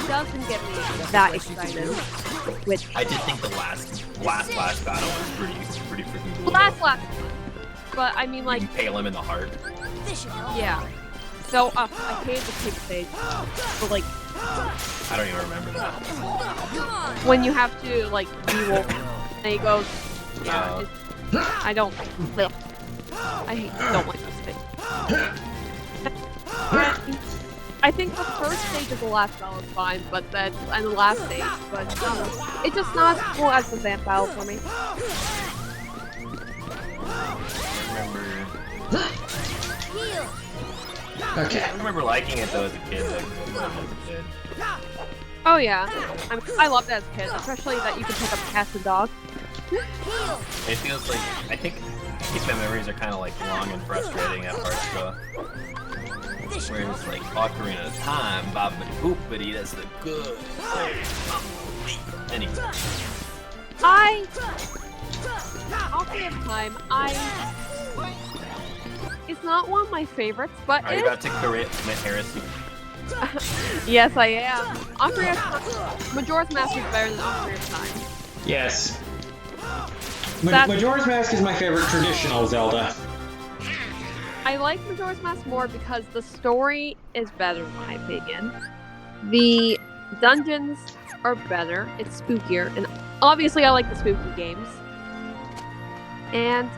doesn't get me that excited. Which I did think the last battle was pretty freaking cool. last. But I mean, Like, like, you can impale him in the heart. This should help. yeah. So I hated the pig stage. But like, I don't even remember that. Come on. when you have to like duel, and he goes, yeah. I don't. Ugh. Don't like this thing. I think the first stage of the last battle is fine, but then and the last stage, but it's just not as cool as the Zant battle for me. Heal. Okay. I remember liking it though as a kid. Like, as a kid. Oh yeah, I loved it as a kid, especially that you can pick up cats and dogs. Heal. It feels like I think my memories are kind of like long and frustrating at parts though. This should Whereas help. like Ocarina of Time, bobbity boopity, that's the good. Anyway, Ocarina of Time, it's not one of my favorites, but are you about to commit heresy? yes, I am. Ocarina of Time, Majora's Mask is better than Ocarina of Time. Yes. Majora's Mask is my favorite traditional Zelda. I like Majora's Mask more because the story is better, in my opinion. The dungeons are better. It's spookier, and obviously, I like the spooky games. And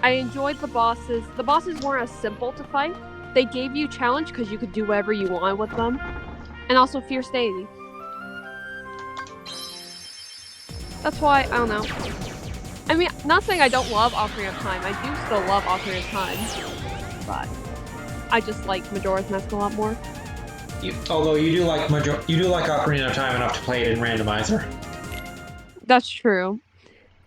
I enjoyed the bosses. The bosses weren't as simple to fight. They gave you challenge because you could do whatever you want with them, and also fierce deity. That's why I don't know. I mean, not saying I don't love Ocarina of Time. I do still love Ocarina of Time, but I just like Majora's Mask a lot more. Although you do like Ocarina of Time enough to play it in randomizer. That's true.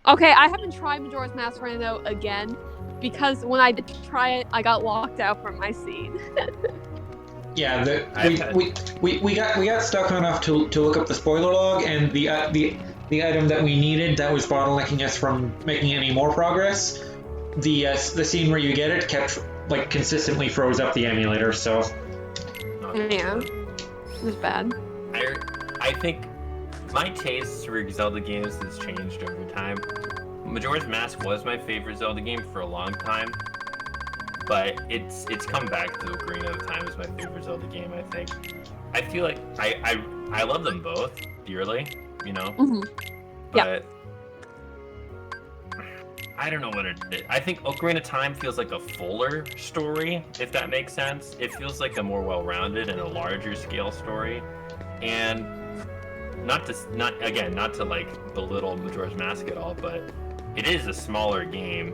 Okay, I haven't tried Majora's Mask right now again because when I did try it, I got locked out from my seed. Yeah, we got stuck enough to look up the spoiler log, and the item that we needed that was bottlenecking us from making any more progress. The scene where you get it kept consistently froze up the emulator, so. Yeah, it was bad. I think my taste for Zelda games has changed over time. Majora's Mask was my favorite Zelda game for a long time, but it's come back to Ocarina of Time as my favorite Zelda game, I think. I feel like I love them both dearly, you know? Mm-hmm. But I don't know what it is. I think Ocarina of Time feels like a fuller story, if that makes sense. It feels like a more well-rounded and a larger scale story. And not to like belittle Majora's Mask at all, but it is a smaller game.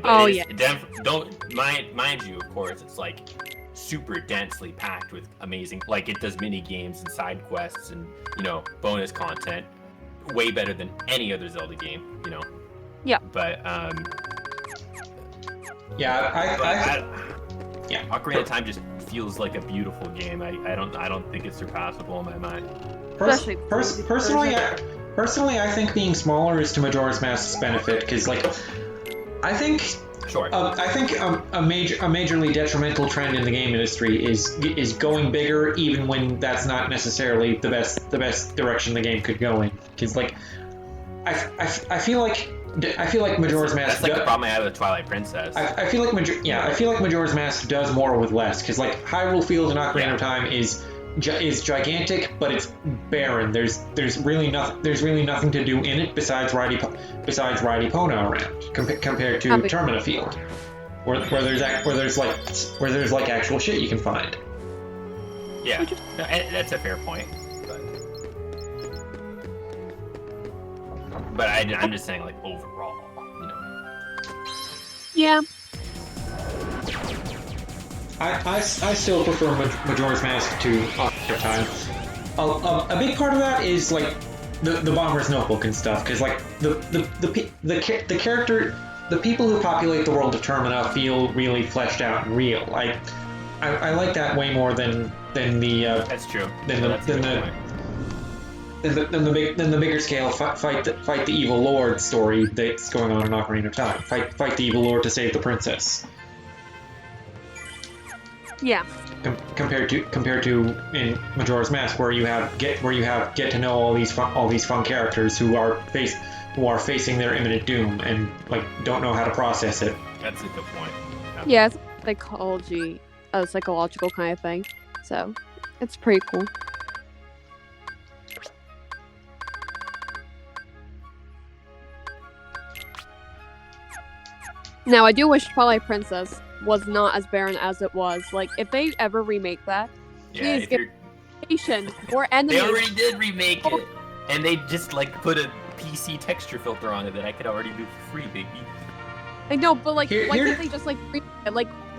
Don't mind you, of course, it's like super densely packed with amazing, like it does mini games and side quests and, you know, bonus content way better than any other Zelda game, you know. Yeah. But yeah, Ocarina of Time just feels like a beautiful game. I don't think it's surpassable in my mind. Personally, I think being smaller is to Majora's Mask's benefit, because I think a majorly detrimental trend in the game industry is going bigger, even when that's not necessarily the best direction the game could go in. Because I feel like Majora's Mask. That's like the problem I had with Twilight Princess. I feel like Majora's Mask does more with less, because Hyrule Field in Ocarina of Time is gigantic, but it's barren. There's really nothing to do in it besides ride Epona around, compared to Termina Field, where there's actual shit you can find. Yeah, that's a fair point. But I'm just saying, like, overall, you know. Yeah. I still prefer Majora's Mask to Ocarina of Time. A big part of that is like the Bomber's Notebook and stuff, because like the character, the people who populate the world of Termina feel really fleshed out and real. I like that way more than the. That's true. Than the bigger scale fight the evil lord story that's going on in Ocarina of Time. Fight the evil lord to save the princess. Yeah. Compared to in Majora's Mask, where you have get to know all these fun characters who are facing their imminent doom and like don't know how to process it. That's a good point. Yeah, it's psychology, a psychological kind of thing. So, it's pretty cool. Now, I do wish Twilight Princess was not as barren as it was. Like, if they ever remake that, please give more enemies. They already did remake it, and they just like put a PC texture filter on it that I could already do for free, baby. I know, but like, why can't they just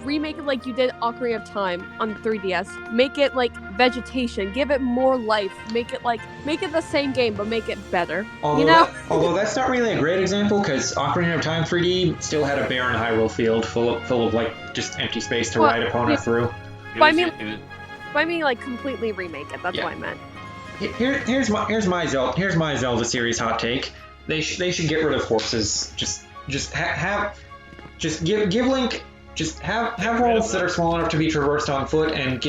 remake it like you did Ocarina of Time on 3DS? Make it like vegetation, give it more life, make it the same game but make it better. Although that's not really a great example, because Ocarina of Time 3D still had a barren Hyrule Field full of like just empty space to ride Epona through. I mean like completely remake it. That's what I meant. Here's my Zelda series hot take. They should get rid of horses. Give Link. Just have worlds that are small enough to be traversed on foot, and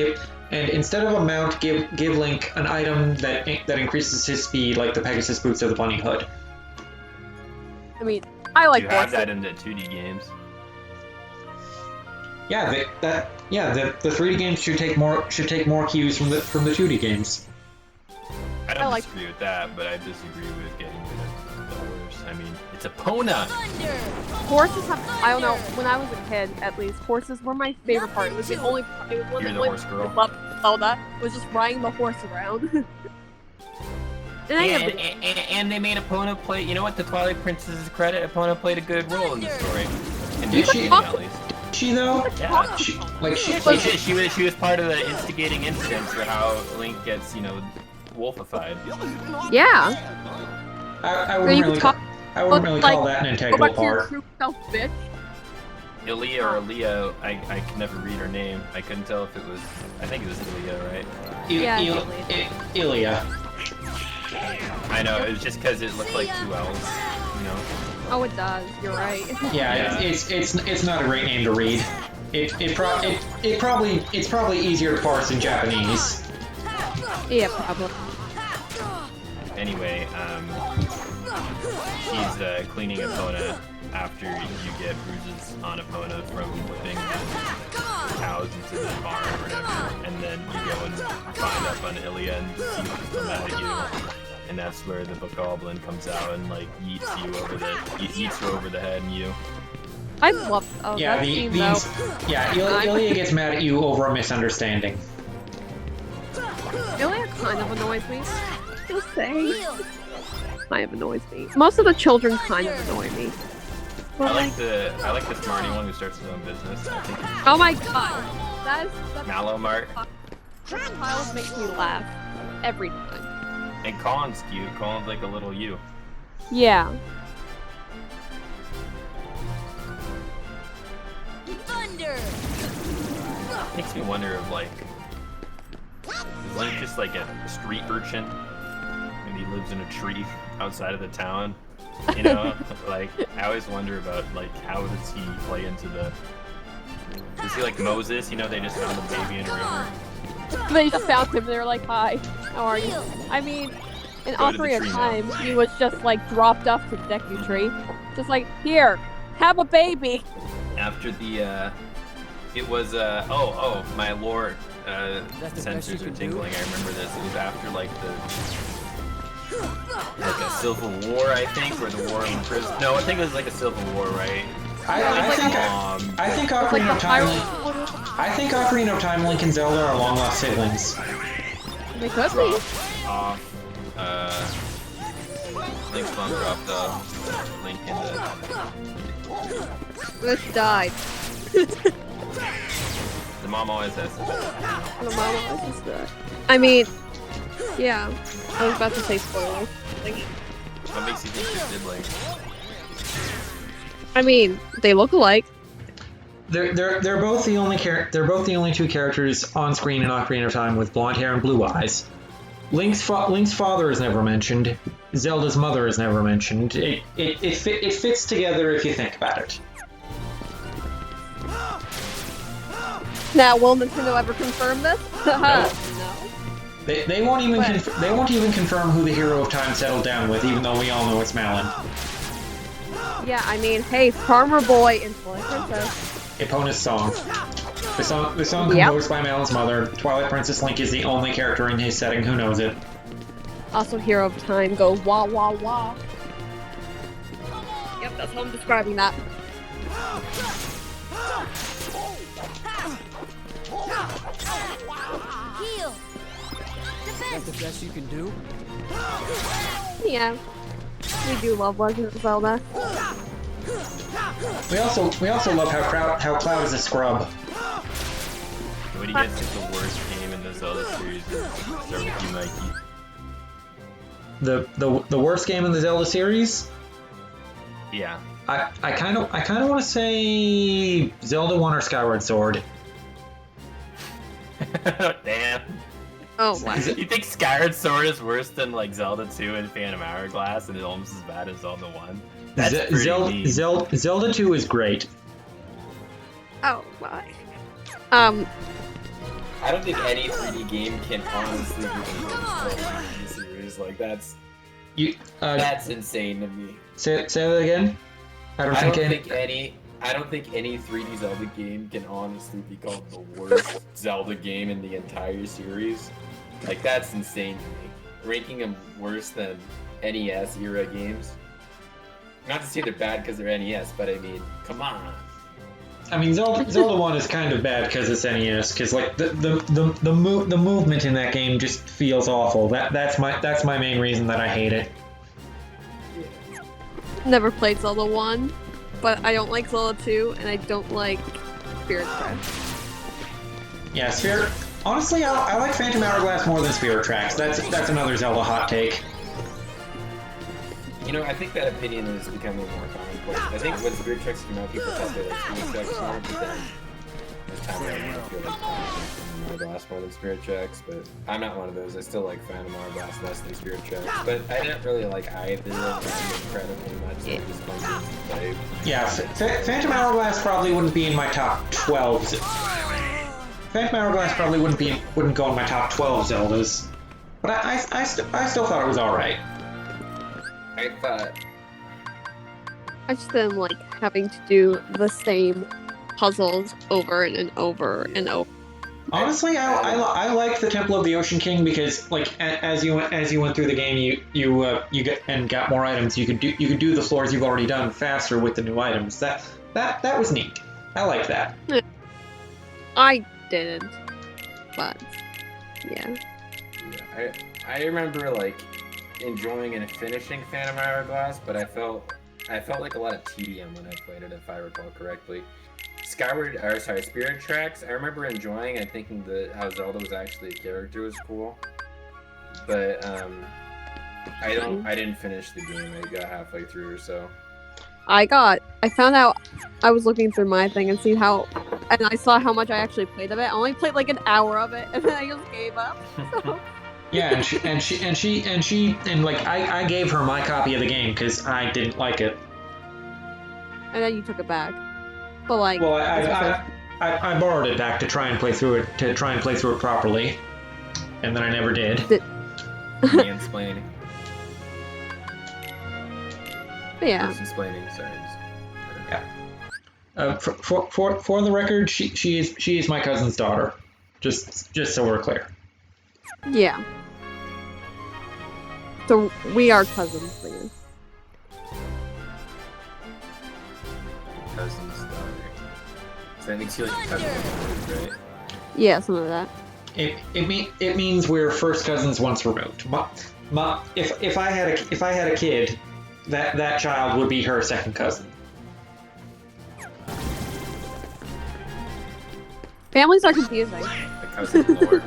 instead of a mount, give Link an item that increases his speed, like the Pegasus boots or the bunny hood. I mean, I like You have horses. that in the 2D games. Yeah, the 3D games should take more cues from the 2D games. I don't I like- disagree with that, but I disagree with getting rid of the horse. I mean, it's a Pona! Horses have, I don't know, when I was a kid, at least, horses were my favorite part. It was the only, it was one You're of the the horse girl. I loved Zelda, was just riding the horse around. And I have And they made Epona play. You know what? To Twilight Princess's credit, Epona played a good role in the story. In Did this she? game, at least. She though? Yeah. She She was part of the instigating incident for how Link gets, wolfified. Yeah. I you wouldn't can really talk- I wouldn't really like, call that an Go integral back to your part. true self, bitch. Ilia or Aaliyah, I could never read her name. I couldn't tell if it was. I think it was Ilia, right? Yeah, Ilia. I know, it was just because it looked like two L's, Oh, it does. You're right. Yeah, it's not a great name to read. It's probably easier to parse in Japanese. Yeah, probably. Anyway, she's cleaning Epona after you get bruises on Epona from whipping cows into the barn or whatever, and then you go and find up on Ilia and see what's come at you, and that's where the Bokoblin comes out and like yeets her over the head and you. I love Yeah, that scene, though. Ilia gets mad at you over a misunderstanding. Ilia kind of annoys me. Just saying. Kind of annoys me. Most of the children kind of annoy me. But I like the smarty one who starts his own business. I think it's oh my god. That's Malomart. Child makes me laugh every time. And Colin's cute. Colin's like a little you. Yeah. Thunder! Makes me wonder if like is Link just like a street urchin and he lives in a tree outside of the town? You know, like I always wonder about like how does he play into the? Is he like Moses? You know, they just found a baby in a river. They just found him and they were like, hi, how are you? I mean, in Go to the Ocarina of tree now. Time, he was just like dropped off to the Deku Tree. Just like, here, have a baby. After the it was my lore sensors are tingling. I remember this. It was after like a civil war, I think, or the war in prison. No, I think it was like a civil war, right? I think Ocarina of Time. I think Ocarina of Time, Link and Zelda are long lost siblings. They could be. Link's mom dropped off Link in the. This died. The mom always has to. The mama was just that. I mean, yeah. I was about to say spoilers. Like, What makes you think they're siblings? I mean, they look alike. They're both the only two characters on screen in Ocarina of Time with blonde hair and blue eyes. Link's father is never mentioned. Zelda's mother is never mentioned. It fits together if you think about it. Now, will Nintendo ever confirm this? No. They won't even confirm who the hero of time settled down with, even though we all know it's Malon. Yeah, I mean, hey, Farmer Boy and Twilight Princess. Epona's song. The song composed by Malon's mother. Twilight Princess Link is the only character in his setting who knows it. Also, Hero of Time goes wah wah wah. Yep, that's how I'm describing that. Heal! That's the best you can do? Yeah. We do love Legend of Zelda. We also love how Cloud is a scrub. What do you guys think the worst game in the Zelda series is? Start with you, Mikey. The worst game in the Zelda series? Yeah. I kind of want to say Zelda 1 or Skyward Sword. Damn. Oh, wow. You think Skyward Sword is worse than like Zelda 2 and Phantom Hourglass and it's almost as bad as Zelda 1? That's pretty mean. Zelda 2 is great. Oh, my. I don't think any 3D game can honestly be the worst Zelda series. Like that's insane to me. Say that again. I don't think any 3D Zelda game can honestly be called the worst Zelda game in the entire series. Like, that's insane to me. Ranking them worse than NES era games. Not to say they're bad because they're NES, but I mean, come on. I mean, Zelda 1 is kind of bad because it's NES, because like the movement in that game just feels awful. That's my main reason that I hate it. Never played Zelda 1, but I don't like Zelda 2, and I don't like Spirit Tracks. Yeah, Spirit. Honestly, I like Phantom Hourglass more than Spirit Tracks. That's another Zelda hot take. You know, I think that opinion is becoming more commonplace. I think when Spirit Tracks came out, people thought they like Spirit Tracks more, but then as time went on, I feel like Phantom Hourglass more than Spirit Tracks, but I'm not one of those. I still like Phantom Hourglass less than Spirit Tracks, but I didn't really like either of them incredibly much, so I just fun games to play. Yeah, Phantom Hourglass probably wouldn't be in my top 12. Phantom Hourglass probably wouldn't go in my top 12 Zeldas, but I still thought it was alright. I just didn't like having to do the same puzzles over and over and over. Honestly, I like the Temple of the Ocean King because, like, as you went through the game, you got more items. You could do the floors you've already done faster with the new items. That was neat. I like that. I didn't, but yeah. I remember like enjoying and finishing Phantom Hourglass, but I felt like a lot of TDM when I played it, if I recall correctly. Spirit Tracks, I remember enjoying and thinking that how Zelda was actually a character was cool, but I didn't finish the game. I got halfway through or so. I found out, I was looking through my thing and I saw how much I actually played of it. I only played like an hour of it, and then I just gave up. So. Yeah, and I gave her my copy of the game because I didn't like it. And then you took it back. But like, well, I borrowed it back to try and play through it properly, and then I never did. Mansplaining. Yeah. Mansplaining. Sorry. Yeah. For the record, she is my cousin's daughter. Just so we're clear. Yeah. So we are cousins, please. Cousin's daughter. So that makes you like a cousin of yours, right? Yeah, some of that. It means we're first cousins once removed. If I had a kid, that child would be her second cousin. Families are confusing. A cousin lore.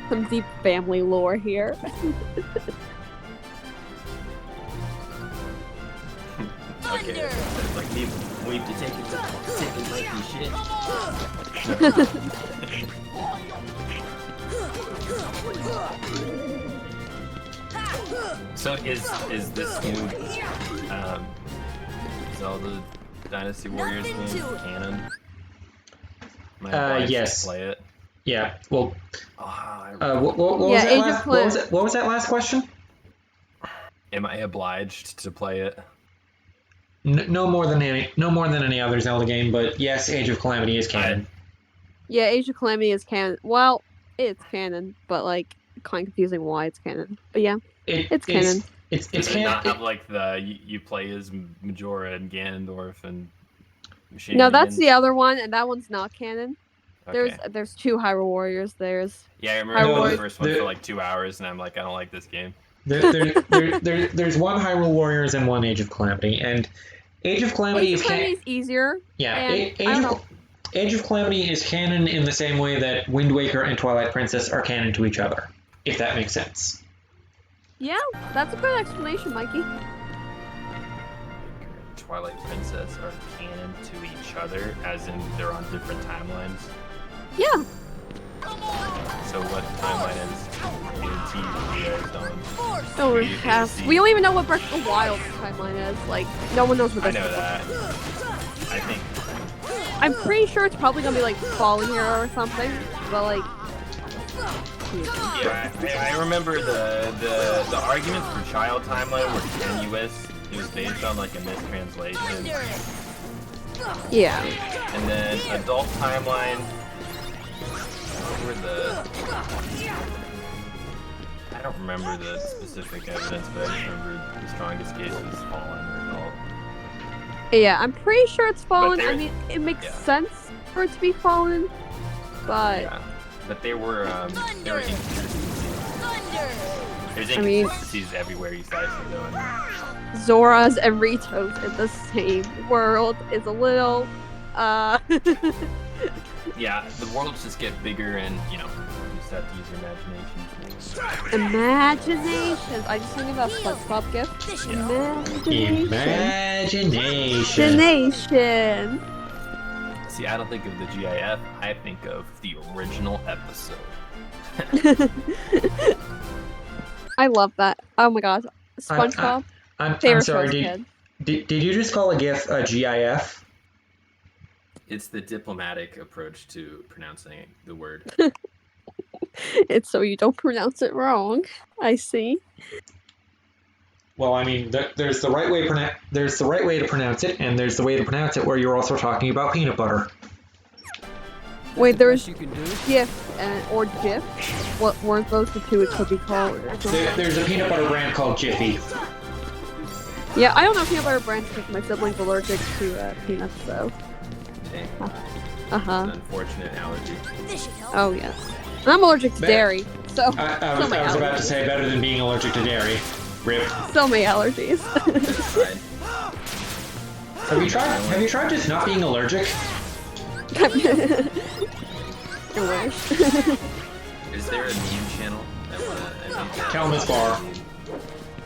Some deep family lore here. Okay, it's like we have to take it shit. So is this new Zelda Dynasty Warriors game canon? Am I obliged yes. to play it? Yeah. Well. What was that last question? Am I obliged to play it? No more than any other Zelda game, but yes, Age of Calamity is canon. Yeah, Age of Calamity is canon. Well, it's canon, but like kind of confusing why it's canon. But yeah, it's canon. It's canon. Not have like you play as Majora and Ganondorf and. Machine No, that's the other one, and that one's not canon. Okay. There's two Hyrule Warriors. Yeah, I remember the first one for like 2 hours, and I'm like, I don't like this game. There's one Hyrule Warriors and one Age of Calamity, and Age of Calamity is easier. Yeah, Age of Calamity is canon in the same way that Wind Waker and Twilight Princess are canon to each other, if that makes sense. Yeah, that's a good explanation, Mikey. Twilight Princess are canon to each other, as in they're on different timelines. Yeah. So what timeline is you guys on? We don't even know what Breath of the Wild's timeline is. Like, no one knows what this is. I know that. I think. I'm pretty sure it's probably gonna be like Fallen Hero or something, but like. Yeah, I remember the arguments for child timeline were tenuous, it was based on like a mistranslation. Yeah. And then adult timeline. What were the? I don't remember the specific evidence, but I just remember the strongest case was fallen or adult. Yeah, I'm pretty sure it's fallen. I there- mean, it makes yeah. sense for it to be fallen, but Yeah, but they were inconsistencies. There's I mean- inconsistencies everywhere you slice it though. Zora's and Rito's in the same world is a little, Yeah, the worlds just get bigger, and you know, you just have to use your imagination. Imaginations. I just think about SpongeBob gift. Imagination. Imagination. See, I don't think of the GIF. I think of the original episode. I love that. Oh my god. SpongeBob. I'm favorite sorry. show as a Did you just call a GIF a GIF? It's the diplomatic approach to pronouncing the word. It's so you don't pronounce it wrong. I see. Well, I mean, there's the right way to pronounce it, and there's the way to pronounce it where you're also talking about peanut butter. Wait, there's You can do. GIF or GIF. What were those the two it could be called? There's a peanut butter brand called Jiffy. Yeah, I don't know peanut butter brands because my sibling's allergic to peanuts, so. Dang, Uh huh. an unfortunate allergy. Oh yes. I'm allergic to dairy, so I was about to say better than being allergic to dairy. Rip. so many allergies. Fine. Have you tried just not being allergic? I wish. Is there a meme channel? Kelman's Bar.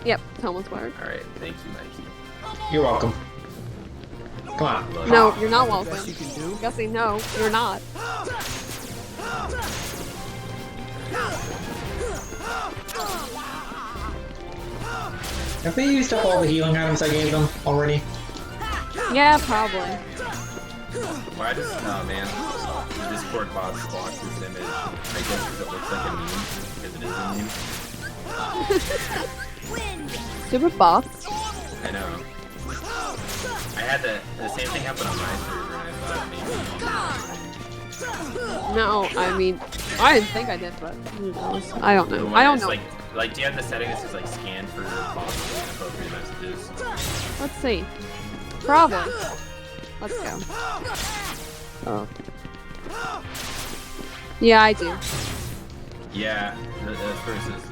Yep, Thomas Word. Alright, thank you, Mikey. You're welcome. Come on. No, you're not welcome. Best you can do. Guessing no, you're not. Have they used up all the healing items I gave them already? Yeah, probably. Why does, oh man, the Discord bots block this image? I guess because it looks like a meme, because it is a meme. Stupid bots. I know. I had the same thing happen on my server, and I thought maybe. No, I mean, I didn't think I did, but who knows? I don't The know. one I don't that's know. Like, do you have the setting that says like scan for possible inappropriate messages? Let's see. Probably. Let's go. Oh. Yeah, I do. Yeah, at first says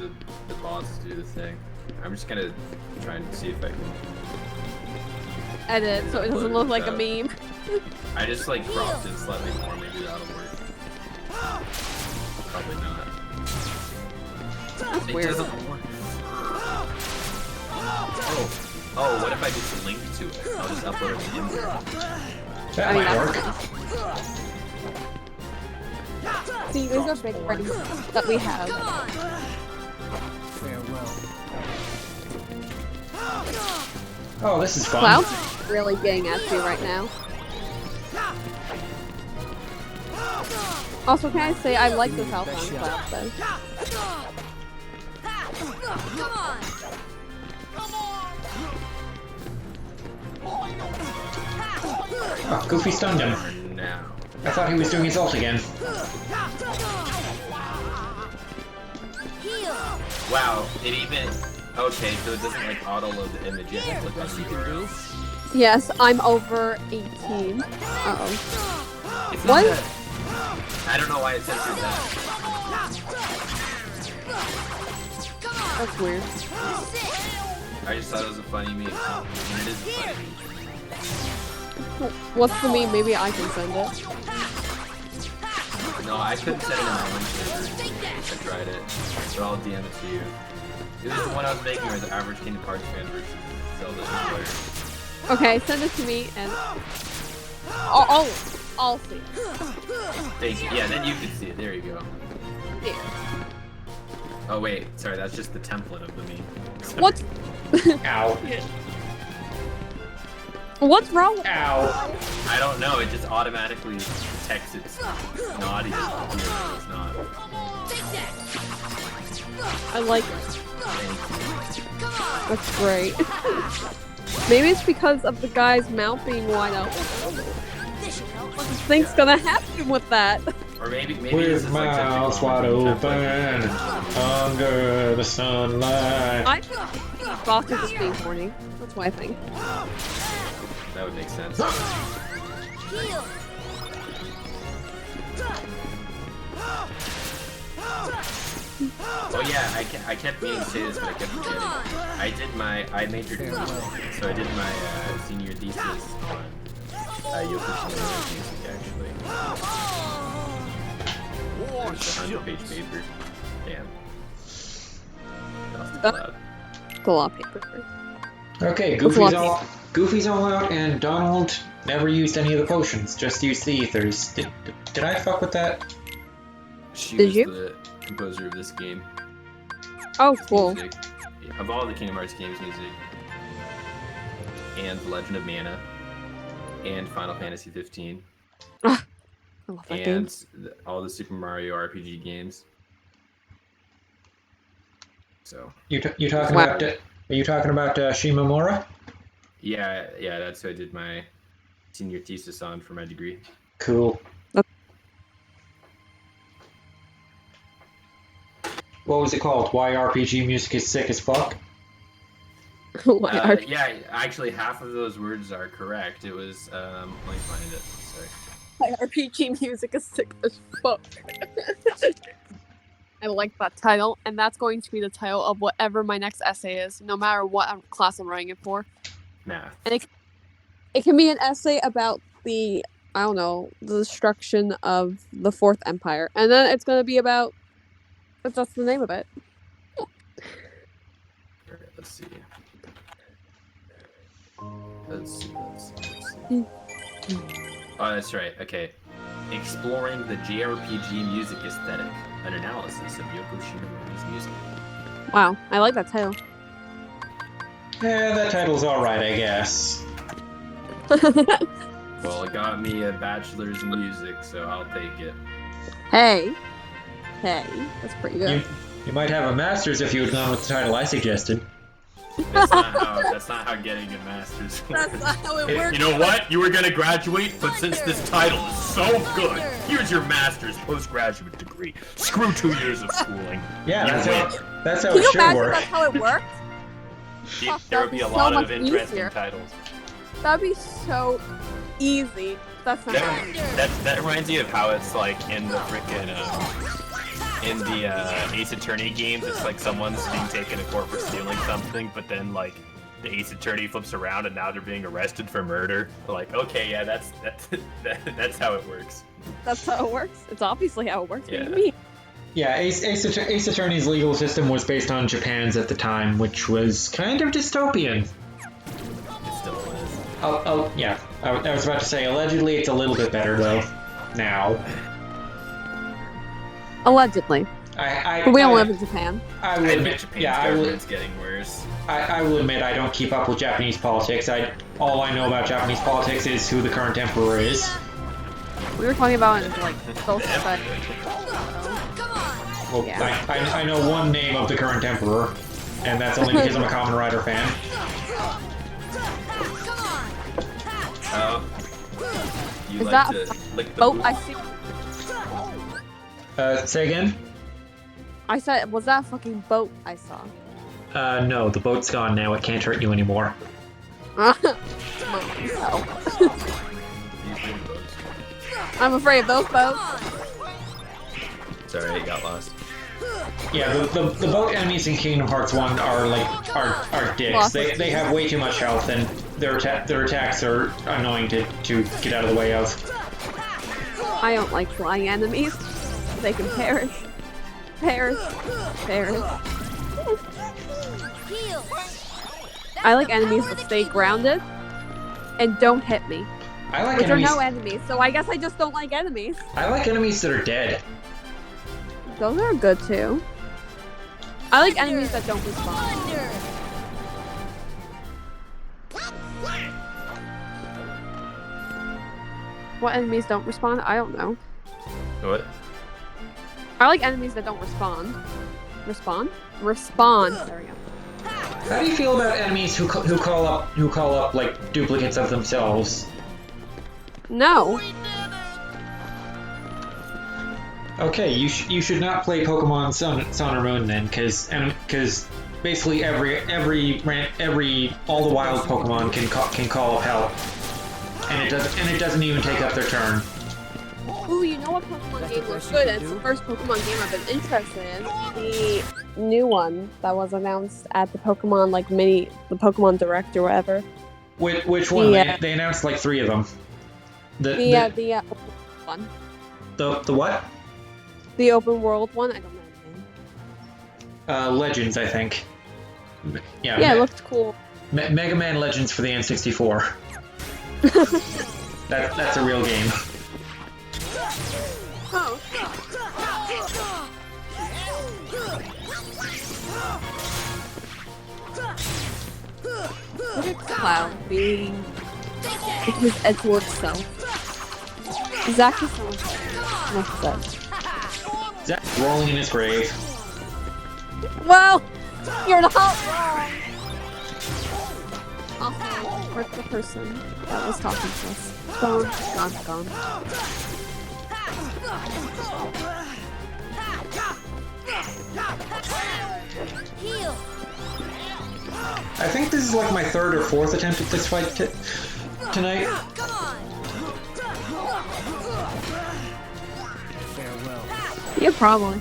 the bots do the thing. I'm just gonna try and see if I can. Edit so it doesn't look like a meme. I just like cropped it slightly more. Maybe that'll work. Probably not. That's It weird. doesn't work. Oh, what if I just link to it? I'll just upload it in there. That I mean, might that's work. See, these are big brains that we have. Farewell. Oh, this is fun. Cloud's really getting at you right now. Also, can I say I like this outfit on Cloud though. Oh, Goofy stunned him. Now. I thought he was doing his ult again. Wow, it even. Okay, so it doesn't like auto load the image. You have to click on the URL. Yes, I'm over 18. Uh-oh. It's What? not that- I don't know why it censored that. That's weird. I just thought it was a funny meme. And it is a funny meme. What's the meme? Maybe I can send it. No, I couldn't send it in my own server. I tried it. But I'll DM it to you. It was the one I was making where the average Kingdom Hearts fan versus Zelda player. Okay, send it to me and I'll see it. Thank you. Yeah, then you can see it. There you go. Here. Oh wait, sorry, that's just the template of the meme. Sorry. What's Ow. what's wrong with Ow. I don't know, it just automatically detects it's naughty. It's not. I like it. Thank you. That's great. Maybe it's because of the guy's mouth being wide open. This should help. What do you think's gonna happen with that? Or maybe this With is like such a mouths common wide thing, open under the sunlight. I think Fox is just being horny. That's what I think. That would make sense. Heal. Oh yeah, I kept meaning to say this, but I kept forgetting. I majored in music, so I did my senior thesis on Yokoshima music actually. Oh, It's a shit. 100-page paper. Damn. That was loud. It's a lot of paper. Okay, That's a lot. Goofy's all out, and Donald never used any of the potions, just used the ethers. Did I fuck with that? She Did was you? the composer of this game. Oh, cool. Music. Of all the Kingdom Hearts games, music. And The Legend of Mana. And Final Fantasy 15. I love that game. And all the Super Mario RPG games. So You talking Wow. about? Are you talking about Shimamura? yeah, that's who I did my senior thesis on for my degree. Cool. What was it called? Why RPG music is sick as fuck? Why are Yeah, actually, half of those words are correct. It was let me find it. Sorry. why RPG music is sick as fuck? I like that title, and that's going to be the title of whatever my next essay is, no matter what class I'm writing it for. Math. And it can be an essay about the, I don't know, the destruction of the Fourth Empire. And then it's going to be about, that's the name of it. Alright, let's see. Let's see. Oh, that's right. Okay. Exploring the JRPG music aesthetic. An analysis of Yoko Shimomura's music. Wow, I like that title. Yeah, that title's alright, I guess. Well, it got me a bachelor's in music, so I'll take it. Hey, that's pretty good. You might have a master's if you had gone with the title I suggested. That's not how getting a master's works. That's not how it works. You know what? You were gonna graduate, but since this title is so good, here's your master's postgraduate degree. Screw 2 years of schooling. Yeah, You that's how Can it you should imagine work. that's how it works? There would be a That'd be lot so of much interesting easier. titles. That'd be so easy. That's not That reminds me of how it's like in the frickin' in the Ace Attorney games. It's like someone's being taken to court for stealing something, but then like the Ace Attorney flips around and now they're being arrested for murder. Like, okay, yeah, that's how it works. That's how it works. It's obviously how it works. Yeah. What do you mean? Yeah, Ace Attorney's legal system was based on Japan's at the time, which was kind of dystopian. It still is. Oh, yeah. I was about to say, allegedly it's a little bit better, though. Now. Allegedly. But we don't live in Japan. I I will admit admit, Japan's yeah, I will, government's getting worse. I will admit I don't keep up with Japanese politics. All I know about Japanese politics is who the current emperor is. We were talking about it like social stuff. Well, Yeah. I know one name of the current emperor, and that's only because I'm a Kamen Rider fan. Oh. You Is like that to lick the boat boot? I see? Say again? I said, was that a fucking boat I saw? No, the boat's gone now. It can't hurt you anymore. No. These big boats. I'm afraid of those boats. Sorry, it got lost. Yeah, the boat enemies in Kingdom Hearts 1 are dicks. Lost. They have way too much health, and their attacks are annoying to get out of the way of. I don't like flying enemies. They can perish. Perish. Heal. I like enemies that stay grounded and don't hit me. I like Which enemies. are no enemies, so I guess I just don't like enemies. I like enemies that are dead. Those are good too. I like enemies that don't respond. Thunder. What enemies don't respond? I don't know. What? I like enemies that don't respond. Respond? Respond. There we go. How do you feel about enemies who call up like duplicates of themselves? No. Okay, you should not play Pokemon Sun or Moon then, because basically all the wild Pokemon can call up help, and it doesn't even take up their turn. Ooh, you know what Pokemon game was good? It's the first Pokemon game I've been interested in. The new one that was announced at the Pokemon the Pokemon Direct or whatever. Which one? They announced like 3 of them. The one. The what? The open world one. I don't know the name. Legends, I think. Yeah. Yeah, it looked cool. Mega Man Legends for the N64. That's a real game. Oh. Look at Cloud being his Edward self. Zach is so much sense. Zach's rolling in his grave. Well, you're not wrong. Also, where's the person that was talking to us? Gone. Heal. I think this is like my 3rd or 4th attempt at this fight tonight. Come on. Farewell. Yeah, probably.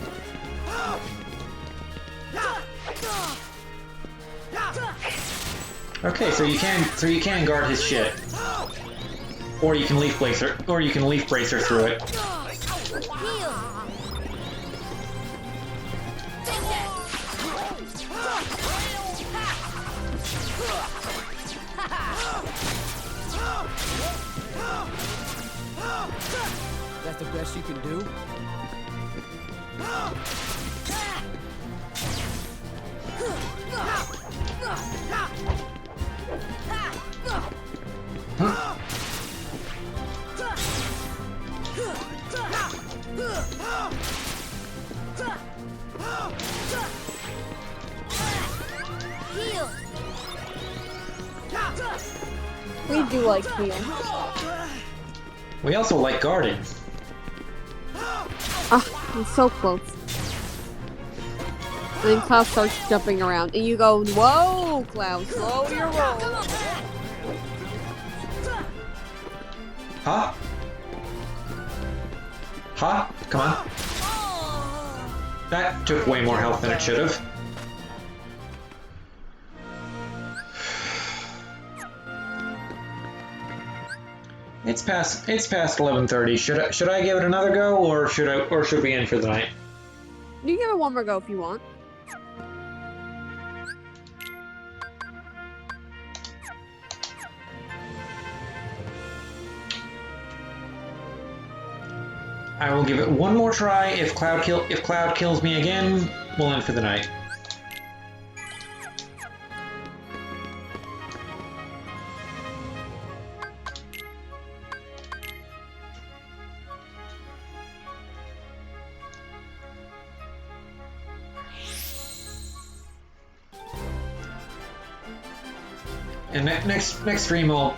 Okay, so you can guard his shit, or you can leaf bracer through it. Heal. That's the best you can do? Heal. We do like heal. We also like guarding. Ah, I'm so close. And then Cloud starts jumping around, and you go, "Whoa, Cloud, slow your roll." Huh? Huh? Come on. That took way more health than it should have. It's past 11:30. Should I give it another go, or should we end for the night? You can give it one more go if you want. I will give it one more try. If Cloud kills me again, we'll end for the night. And next stream I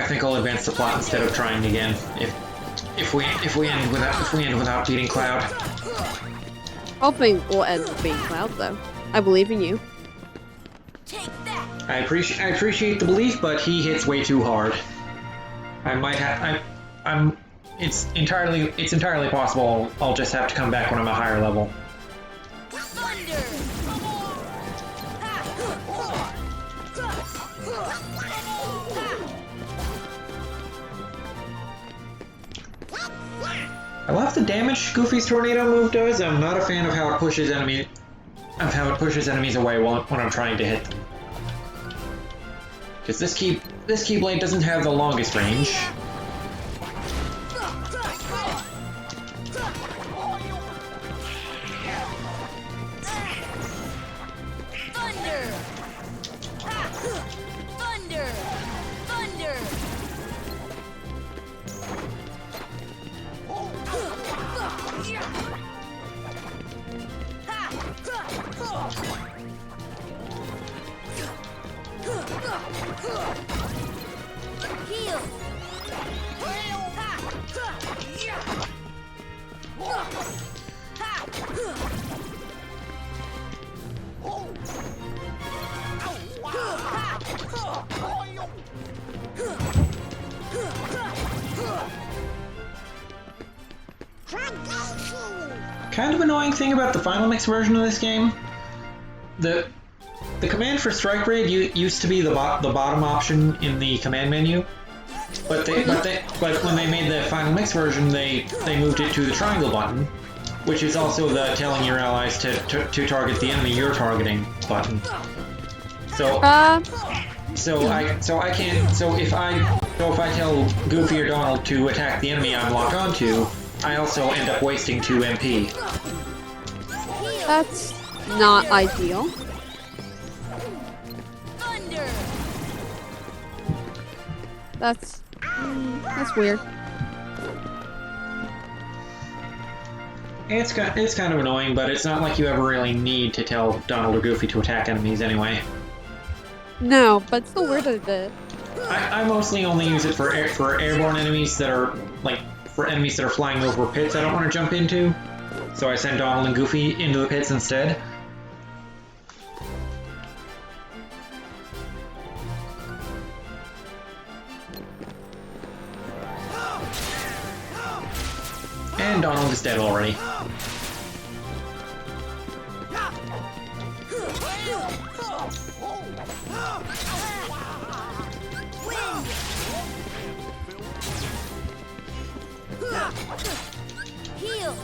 think I'll advance the plot instead of trying again. If we end without beating Cloud. Hoping we'll end up being Cloud, though. I believe in you. Take that. I appreciate the belief, but he hits way too hard. It's entirely possible I'll just have to come back when I'm a higher level. Thunder. I love the damage Goofy's tornado move does. I'm not a fan of how it pushes enemies away when I'm trying to hit them. Because this Keyblade doesn't have the longest range. Heal. Kind of annoying thing about the Final Mix version of this game, the command for Strike Raid used to be the bottom option in the command menu, but when they made the Final Mix version, they moved it to the triangle button, which is also the telling your allies to target the enemy you're targeting button. So if I tell Goofy or Donald to attack the enemy I'm locked onto, I also end up wasting 2 MP. That's not ideal. Thunder. That's weird. It's kind of annoying, but it's not like you ever really need to tell Donald or Goofy to attack enemies anyway. No, but still weird that it did. I mostly only use it for airborne enemies that are for enemies that are flying over pits I don't want to jump into. So I send Donald and Goofy into the pits instead. And Donald is dead already. Heal.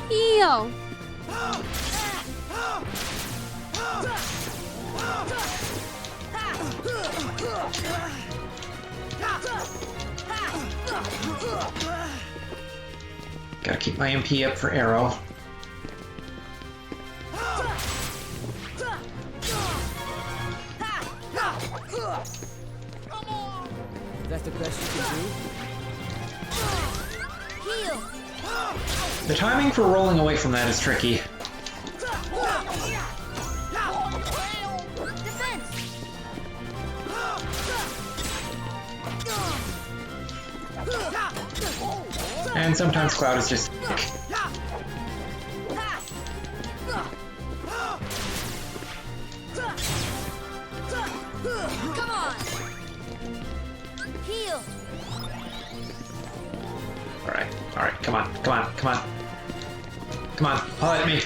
Heal! Gotta keep my MP up for arrow. That's the best you can do? Heal. The timing for rolling away from that is tricky. Defense. And sometimes Cloud is just sick. Come on. Heal. Alright, come on. Come on, haul at me.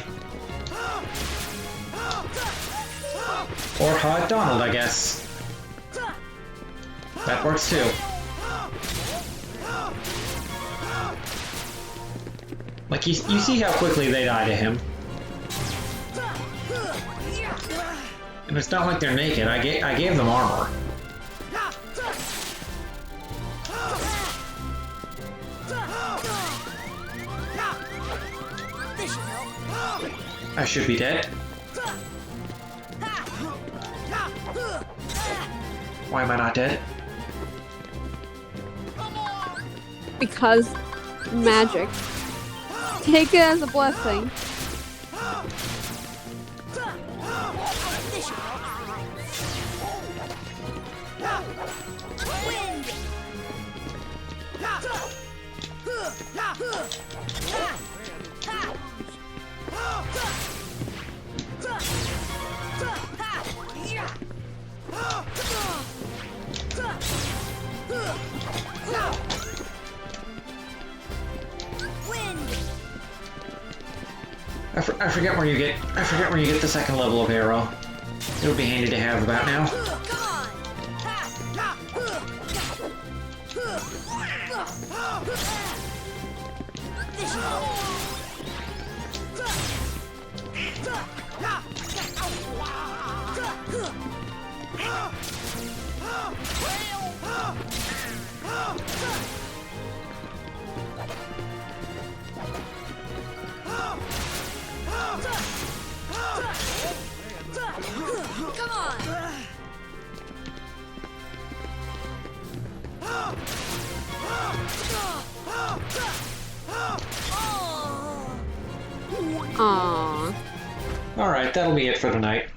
Or haul at Donald, I guess. That works too. Like, you see how quickly they die to him. And it's not like they're naked, I gave them armor. I should be dead. Why am I not dead? Because magic. Take it as a blessing. I forget where you get the second level of arrow. It would be handy to have about now. Come on. Aww. Alright, that'll be it for tonight.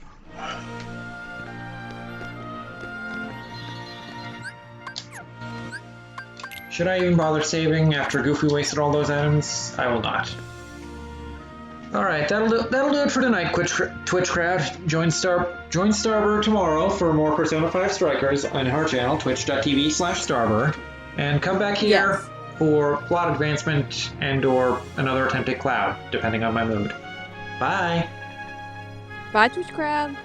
Should I even bother saving after Goofy wasted all those items? I will not. Alright, that'll do it for tonight, Twitch crowd. Join Starbird tomorrow for more Persona 5 Strikers on our channel, twitch.tv/Starbird. And come back here for plot advancement and or another attempt at Cloud, depending on my mood. Bye! Bye, Twitch crowd.